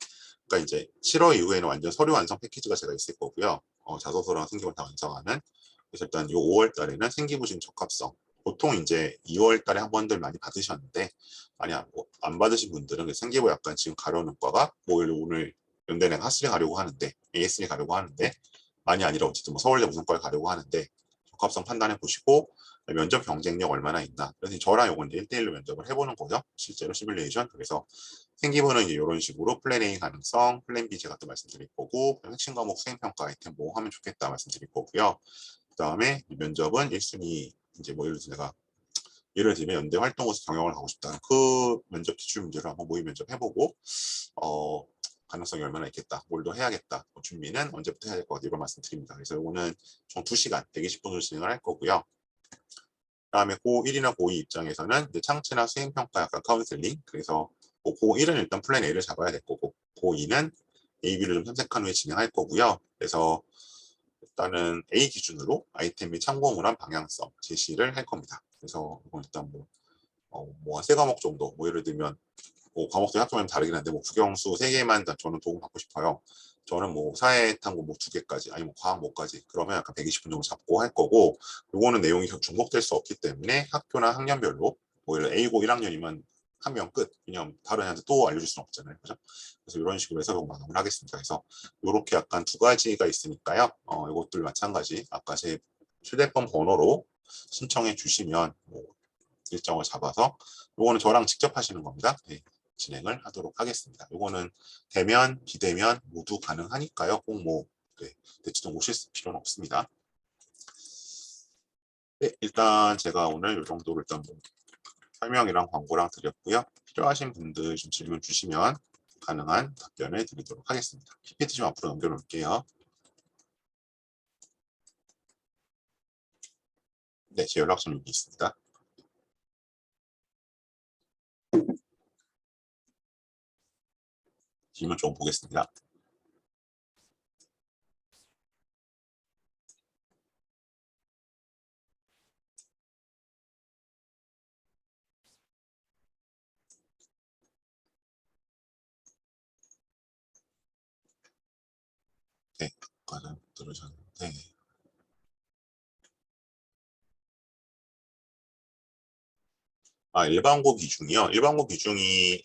그러니까 이제 7월 이후에는 완전 서류 완성 패키지가 제가 있을 거고요. 자소서랑 생기부 다 완성하는. 그래서 일단 요 5월 달에는 생기부심 적합성. 보통 이제 2월 달에 학원들 많이 받으셨는데 많이 안 받으신 분들은 생기부 약간 지금 가려는 과가 뭐 오늘 연대는 하스를 가려고 하는데 AS를 가려고 하는데 많이 아니라 어쨌든 뭐 서울대 무슨 과를 가려고 하는데 적합성 판단해 보시고 면접 경쟁력 얼마나 있나. 그래서 저랑 요건 1대1로 면접을 해보는 거죠. 실제로 시뮬레이션. 그래서 생기부는 이제 이런 식으로 플랜 A 가능성, 플랜 B 제가 또 말씀드릴 거고, 핵심 과목 수행평가 아이템 뭐 하면 좋겠다 말씀드릴 거고요. 그 다음에 면접은 1순위, 이제 뭐 예를 들면 연대 활동에서 경영을 하고 싶다. 그 면접 기출 문제를 한번 모의 면접 해보고, 가능성이 얼마나 있겠다. 뭘 더 해야겠다. 준비는 언제부터 해야 될 것 같다. 이런 말씀드립니다. 그래서 이거는 총 2시간, 120분으로 진행을 할 거고요. 그다음에 고1이나 고2 입장에서는 이제 창체나 수행평가 약간 카운셀링. 그래서 고1은 일단 플랜 A를 잡아야 될 거고, 고2는 AB를 좀 탐색한 후에 진행할 거고요. 그래서 일단은 A 기준으로 아이템 및 참고문항 방향성 제시를 할 겁니다. 그래서 이건 일단 뭐 세 과목 정도, 뭐 예를 들면 과목들 학교마다 다르긴 한데 뭐 국영수 3개만 저는 도움 받고 싶어요. 저는 뭐 사회탐구 뭐 2개까지 아니면 과학 뭐까지 그러면 약간 120분 정도 잡고 할 거고, 요거는 내용이 중복될 수 없기 때문에 학교나 학년별로 뭐 예를 들어 A고 1학년이면 한 명 끝. 왜냐면 다른 애한테 또 알려줄 수는 없잖아요. 그죠? 그래서 이런 식으로 해서 마감을 하겠습니다. 그래서 요렇게 약간 2가지가 있으니까요. 이것들 마찬가지 아까 제 휴대폰 번호로 신청해 주시면 뭐 일정을 잡아서, 요거는 저랑 직접 하시는 겁니다. 네, 진행을 하도록 하겠습니다. 요거는 대면, 비대면 모두 가능하니까요. 꼭 뭐, 네, 대치동 오실 필요는 없습니다. 네, 일단 제가 오늘 이 정도로 일단 뭐 설명이랑 광고랑 드렸고요. 필요하신 분들 좀 질문 주시면 가능한 답변을 드리도록 하겠습니다. PPT 좀 앞으로 넘겨 놓을게요. 네, 제 연락처는 여기 있습니다. 질문 좀 보겠습니다. 네, 아까 들으셨는데, 일반고 비중이요. 일반고 비중이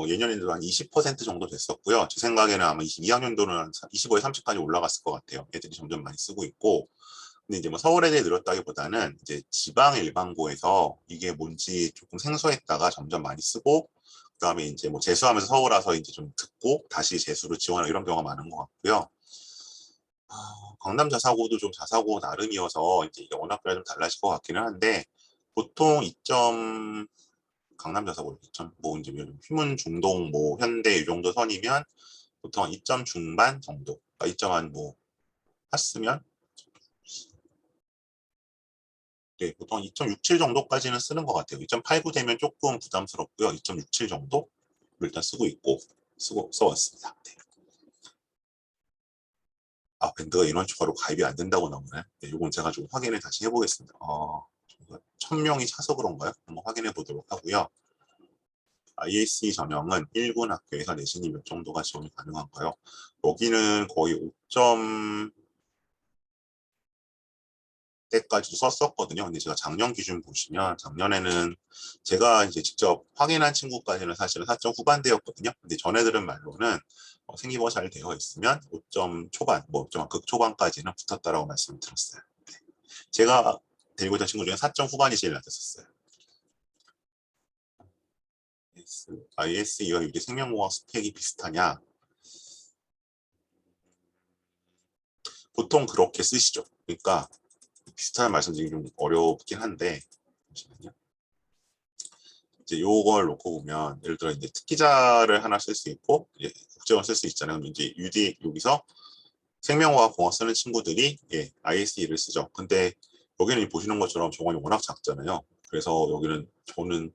예년에도 한 20% 정도 됐었고요. 제 생각에는 아마 22학년도는 한 25에 30까지 올라갔을 것 같아요. 애들이 점점 많이 쓰고 있고. 근데 이제 뭐 서울에 대해 늘었다기보다는 이제 지방 일반고에서 이게 뭔지 조금 생소했다가 점점 많이 쓰고, 그다음에 이제 뭐 재수하면서 서울 와서 이제 좀 듣고 다시 재수를 지원하고 이런 경우가 많은 것 같고요. 강남 자사고도 좀 자사고 나름이어서 이제 이게 워낙 좀 달라질 것 같기는 한데, 보통 2점 강남 자사고 2점 뭐 이제 휘문 중동 뭐 현대 이 정도 선이면 보통 한 2점 중반 정도, 2점 한뭐 했으면, 네, 보통 2.67 정도까지는 쓰는 것 같아요. 2.89 되면 조금 부담스럽고요. 2.67 정도를 일단 쓰고 있고 써왔습니다. 네. 밴드가 인원 추가로 가입이 안 된다고 나오네. 네, 이건 제가 좀 확인을 다시 해보겠습니다. 1000명이 차서 그런가요? 한번 확인해 보도록 하고요. ISE 전형은 1군 학교에서 내신이 몇 정도가 지원이 가능한가요? 여기는 거의 5점 때까지도 썼었거든요. 근데 제가 작년 기준 보시면 작년에는 제가 이제 직접 확인한 친구까지는 사실은 4점 후반대였거든요. 근데 전애들은 말로는 생기부가 잘 되어 있으면 5점 초반, 뭐 5점 극초반까지는 붙었다라고 말씀을 드렸어요. 네. 제가 데리고 있던 친구 중에 4점 후반이 제일 낮았었어요. ISE와 유리 생명공학 스펙이 비슷하냐? 보통 그렇게 쓰시죠. 그러니까 비슷한 말씀드리기 좀 어렵긴 한데, 잠시만요. 이제 요걸 놓고 보면 예를 들어 이제 특기자를 하나 쓸 수 있고 이제 국제원 쓸 수 있잖아요. 그럼 이제 UD 여기서 생명과학 공학 쓰는 친구들이 ISE를 쓰죠. 근데 여기는 보시는 것처럼 정원이 워낙 작잖아요. 그래서 여기는 저는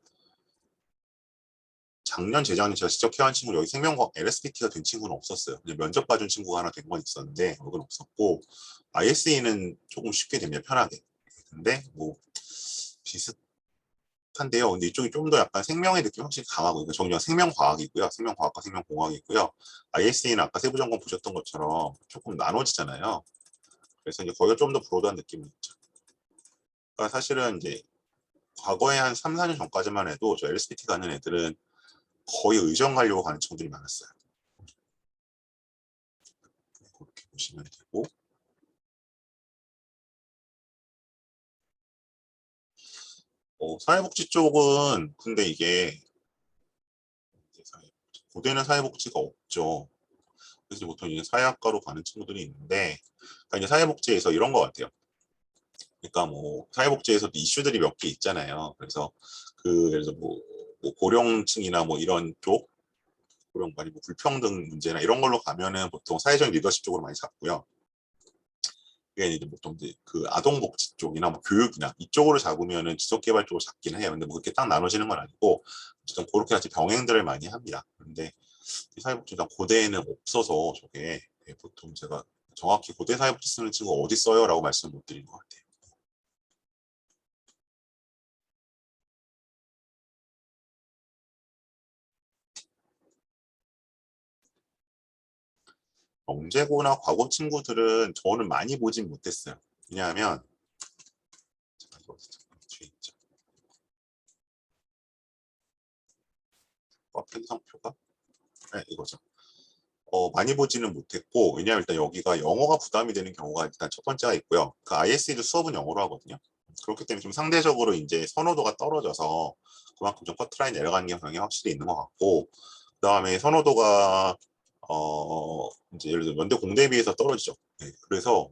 작년 재작년 제가 직접 케어한 친구 여기 생명과학 LSPT가 된 친구는 없었어요. 그냥 면접 봐준 친구가 하나 된 건 있었는데 여기는 없었고, ISE는 조금 쉽게 됩니다. 편하게. 근데 뭐 비슷 한데요. 근데 이쪽이 좀 더 약간 생명의 느낌이 확실히 강하고, 그러니까 저는 생명과학이고요. 생명과학과 생명공학이고요. ISE는 아까 세부전공 보셨던 것처럼 조금 나눠지잖아요. 그래서 이제 거기가 좀 더 브로드한 느낌이 있죠. 그러니까 사실은 이제 과거에 한 3, 4년 전까지만 해도 저 LSPT 가는 애들은 거의 의정 가려고 가는 친구들이 많았어요. 그렇게 보시면 되고, 사회복지 쪽은 근데 이게 고대는 사회복지가 없죠. 그래서 보통 이제 사회학과로 가는 친구들이 있는데, 그러니까 이제 사회복지에서 이런 것 같아요. 그러니까 뭐 사회복지에서도 이슈들이 몇 개 있잖아요. 그래서 예를 들어 뭐 고령층이나 뭐 이런 쪽, 고령 아니 뭐 불평등 문제나 이런 걸로 가면은 보통 사회적 리더십 쪽으로 많이 잡고요. 그게 이제 보통 이제 그 아동복지 쪽이나 뭐 교육이나 이쪽으로 잡으면은 지속개발 쪽으로 잡긴 해요. 근데 뭐 그렇게 딱 나눠지는 건 아니고 어쨌든 그렇게 같이 병행들을 많이 합니다. 그런데 사회복지가 고대에는 없어서 저게 보통 제가 정확히 고대 사회복지 쓰는 친구가 어디 써요? 라고 말씀 못 드린 것 같아요. 영재고나 과고 친구들은 저는 많이 보진 못했어요. 왜냐하면 뒤에 있죠. 편성표가 네, 이거죠. 많이 보지는 못했고, 왜냐하면 일단 여기가 영어가 부담이 되는 경우가 일단 첫 번째가 있고요. 그 ISE도 수업은 영어로 하거든요. 그렇기 때문에 좀 상대적으로 이제 선호도가 떨어져서 그만큼 좀 커트라인 내려가는 경향이 확실히 있는 것 같고, 그 다음에 선호도가 이제 예를 들어 연대 공대에 비해서 떨어지죠. 네, 그래서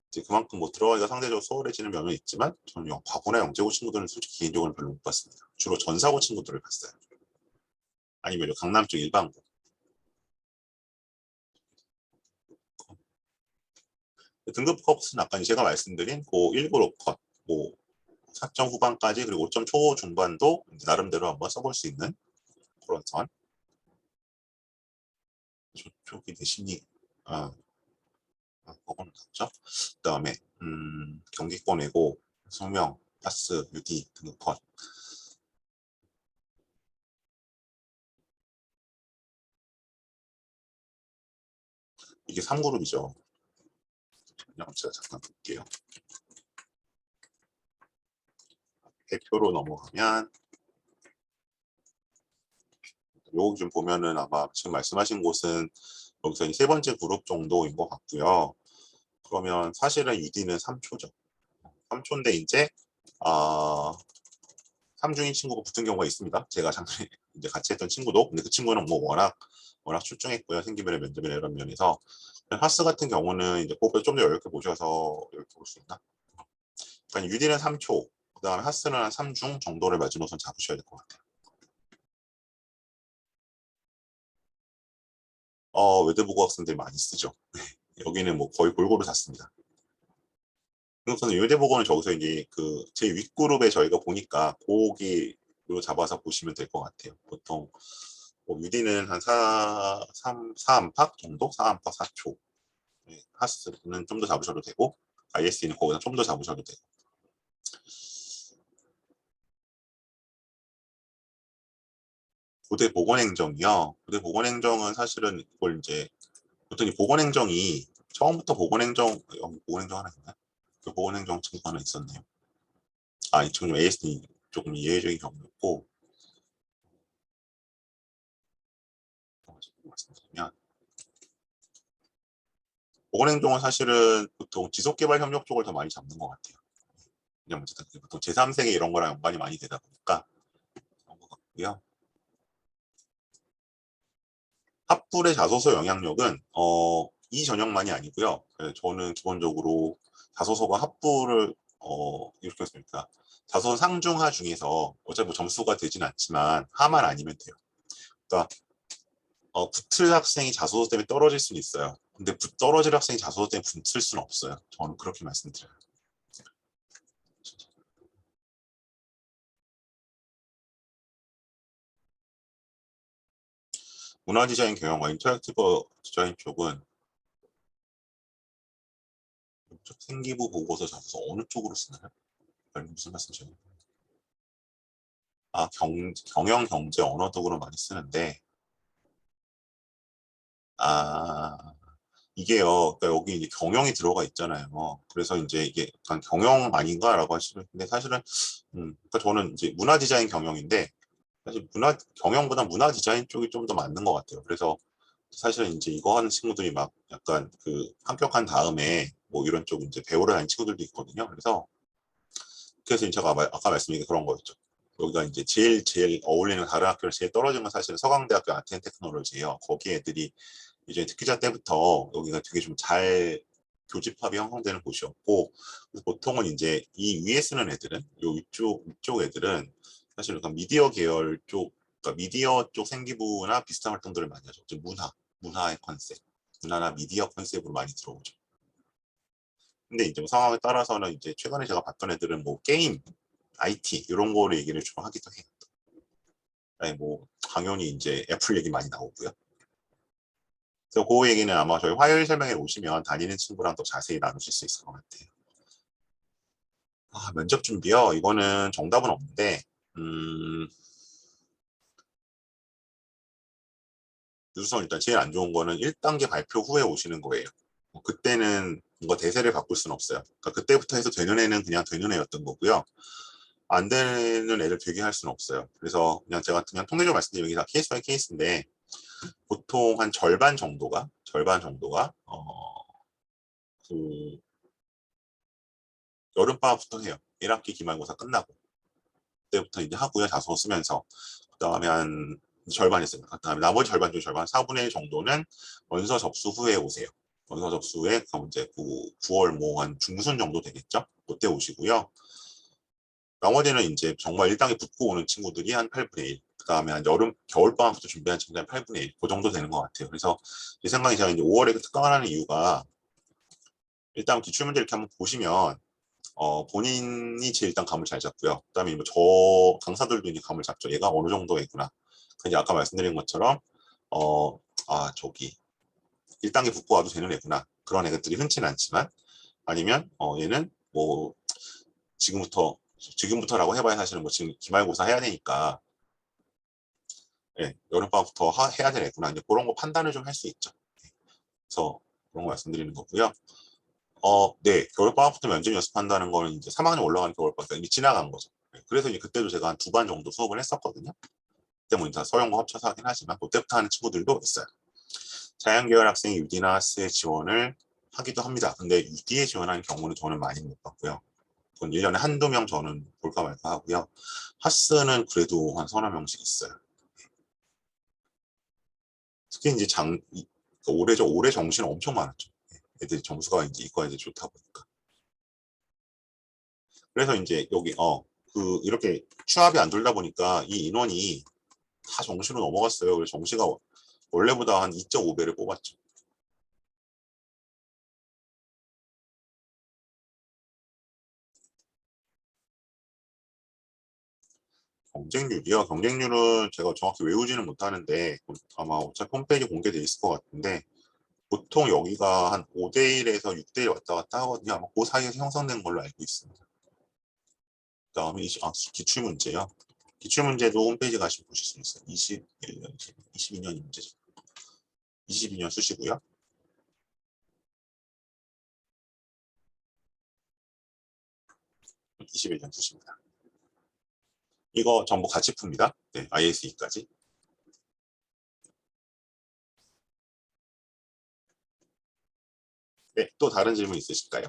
이제 그만큼 뭐 들어가기가 상대적으로 수월해지는 면은 있지만 저는 과고나 영재고 친구들은 솔직히 개인적으로 별로 못 봤습니다. 주로 전사고 친구들을 봤어요. 아니면 강남 쪽 일반고. 등급 컷은 아까 제가 말씀드린 그 1그룹 컷, 뭐 4점 후반까지 그리고 5점 초중반도 나름대로 한번 써볼 수 있는 그런 선. 저쪽이 대신이 그거는 같죠. 그다음에 경기권이고 성명, 파스, 유디 등급 컷. 이게 3그룹이죠. 그냥 제가 잠깐 볼게요. 대표로 넘어가면 여기 좀 보면은 아마 지금 말씀하신 곳은 여기서 세 번째 그룹 정도인 것 같고요. 그러면 사실은 UD는 3초죠. 3초인데 이제 3중인 친구가 붙은 경우가 있습니다. 제가 작년에 이제 같이 했던 친구도, 근데 그 친구는 뭐 워낙 출중했고요. 생기면에 면접이나 이런 면에서. 하스 같은 경우는 이제 그것보다 좀 더 어렵게 보셔서 이렇게 볼 수 있나? 그러니까 UD는 3초, 그 다음에 하스는 한 3중 정도를 마지노선 잡으셔야 될 것 같아요. 외대보고 학생들이 많이 쓰죠. 여기는 뭐 거의 골고루 샀습니다. 그래서 외대보고는 저기서 이제 그 제 윗그룹에 저희가 보니까 고기로 잡아서 보시면 될 것 같아요. 보통 뭐 UD는 한 4안팎 정도? 4안팎 4초. 네, 하스는 좀 더 잡으셔도 되고, IS는 거기서 좀 더 잡으셔도 되고. 고대 보건행정이요. 고대 보건행정은 사실은 이걸 이제 보통 이 보건행정이 처음부터 보건행정 하나 있나? 그 보건행정 친구 하나 있었네요. 이 친구 좀 ASD 조금 예외적인 경우였고, 말씀드리면 보건행정은 사실은 보통 지속개발협력 쪽을 더 많이 잡는 것 같아요. 왜냐면 어쨌든 보통 제3세계 이런 거랑 연관이 많이 되다 보니까 그런 것 같고요. 합불의 자소서 영향력은 이 전형만이 아니고요. 저는 기본적으로 자소서가 합불을 이렇게 했습니다. 자소서 상중하 중에서 어차피 뭐 점수가 되진 않지만 하만 아니면 돼요. 그러니까 붙을 학생이 자소서 때문에 떨어질 수는 있어요. 근데 떨어질 학생이 자소서 때문에 붙을 수는 없어요. 저는 그렇게 말씀드려요. 문화 디자인 경영과 인터랙티브 디자인 쪽은 생기부 보고서 자소서 어느 쪽으로 쓰나요? 무슨 말씀이세요? 경영, 경제, 언어 도구로 많이 쓰는데, 아, 이게요, 그러니까 여기 이제 경영이 들어가 있잖아요. 그래서 이제 이게 약간 경영 아닌가라고 하시는, 근데 사실은, 그러니까 저는 이제 문화 디자인 경영인데, 사실 경영보다 문화 디자인 쪽이 좀 더 맞는 것 같아요. 그래서 사실은 이제 이거 하는 친구들이 막 약간 그 합격한 다음에 뭐 이런 쪽 이제 배우러 다니는 친구들도 있거든요. 그래서 제가 아까 말씀드린 게 그런 거였죠. 여기가 이제 제일 어울리는 다른 학교를 제일 떨어진 건 사실은 서강대학교 아트앤 테크놀로지예요. 거기 애들이 이제 특기자 때부터 여기가 되게 좀 잘 교집합이 형성되는 곳이었고, 그래서 보통은 이제 이 위에 쓰는 애들은 위쪽 애들은 사실 약간 미디어 계열 쪽, 그러니까 미디어 쪽 생기부나 비슷한 활동들을 많이 하죠. 문화의 컨셉, 문화나 미디어 컨셉으로 많이 들어오죠. 근데 이제 뭐 상황에 따라서는 이제 최근에 제가 봤던 애들은 뭐 게임, IT 이런 거를 얘기를 좀 하기도 해요. 아니 뭐 당연히 이제 애플 얘기 많이 나오고요. 그래서 그 얘기는 아마 저희 화요일 설명회 오시면 다니는 친구랑 더 자세히 나누실 수 있을 것 같아요. 면접 준비요? 이거는 정답은 없는데, 음, 우선 일단 제일 안 좋은 거는 1단계 발표 후에 오시는 거예요. 그때는 뭔가 대세를 바꿀 수는 없어요. 그러니까 그때부터 해서 되는 애는 그냥 되는 애였던 거고요. 안 되는 애를 되게 할 수는 없어요. 그래서 그냥 통계적으로 말씀드리면 다 케이스 바이 케이스인데 보통 한 절반 정도가 그 여름방학부터 해요. 1학기 기말고사 끝나고 그때부터 이제 하고요. 자소 쓰면서 그다음에 한 절반 있습니다. 그다음에 나머지 절반 중 절반 4분의 1 정도는 원서 접수 후에 오세요. 원서 접수에 그럼 이제 9월 뭐 한 중순 정도 되겠죠? 그때 오시고요. 나머지는 이제 정말 1단계 붙고 오는 친구들이 한 8분의 1. 그다음에 한 겨울방학부터 준비한 친구들이 한 8분의 1. 그 정도 되는 것 같아요. 그래서 제 생각에 제가 이제 5월에 특강을 하는 이유가 일단 기출문제 이렇게 한번 보시면 본인이 제일 일단 감을 잘 잡고요. 그다음에 뭐 저 강사들도 이제 감을 잡죠. 얘가 어느 정도겠구나. 그냥 아까 말씀드린 것처럼 저기 1단계 붙고 와도 되는 애구나. 그런 애들이 흔치는 않지만 아니면 얘는 뭐 지금부터라고 해봐야 사실은 뭐 지금 기말고사 해야 되니까 여름방학부터 해야 되겠구나. 이제 그런 거 판단을 좀 할 수 있죠. 그래서 그런 거 말씀드리는 거고요. 네, 겨울방학부터 면접 연습한다는 거는 이제 3학년 올라가는 겨울방학 이미 지나간 거죠. 그래서 이제 그때도 제가 한 2반 정도 수업을 했었거든요. 그때 뭐 다 서영과 합쳐서 하긴 하지만 그때부터 하는 친구들도 있어요. 자연계열 학생이 UD나 하스에 지원을 하기도 합니다. 근데 UD에 지원하는 경우는 저는 많이 못 봤고요. 그건 1년에 한두 명 저는 볼까 말까 하고요. 하스는 그래도 한 서너 명씩 있어요. 특히 이제 올해 정시는 엄청 많았죠. 애들이 점수가 이제 이과 이제 좋다 보니까. 그래서 이제 여기 이렇게 취합이 안 돌다 보니까 이 인원이 다 정시로 넘어갔어요. 그래서 정시가 원래보다 한 2.5배를 뽑았죠. 경쟁률이요. 경쟁률은 제가 정확히 외우지는 못하는데 아마 어차피 홈페이지 공개돼 있을 것 같은데 보통 여기가 한 5대1에서 6대1 왔다 갔다 하거든요. 아마 그 사이에서 형성된 걸로 알고 있습니다. 그다음에 기출문제요. 기출문제도 홈페이지 가시면 보실 수 있어요. 21년, 22년 문제죠. 22년 수시고요. 21년 수시입니다. 이거 전부 같이 풉니다. 네, ISE까지. 네, 또 다른 질문 있으실까요?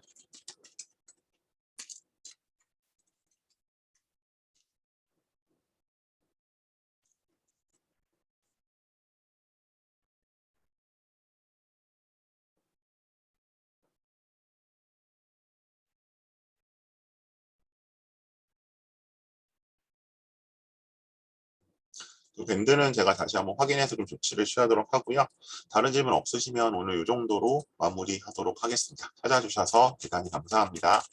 그 밴드는 제가 다시 한번 확인해서 좀 조치를 취하도록 하고요. 다른 질문 없으시면 오늘 이 정도로 마무리하도록 하겠습니다. 찾아주셔서 대단히 감사합니다.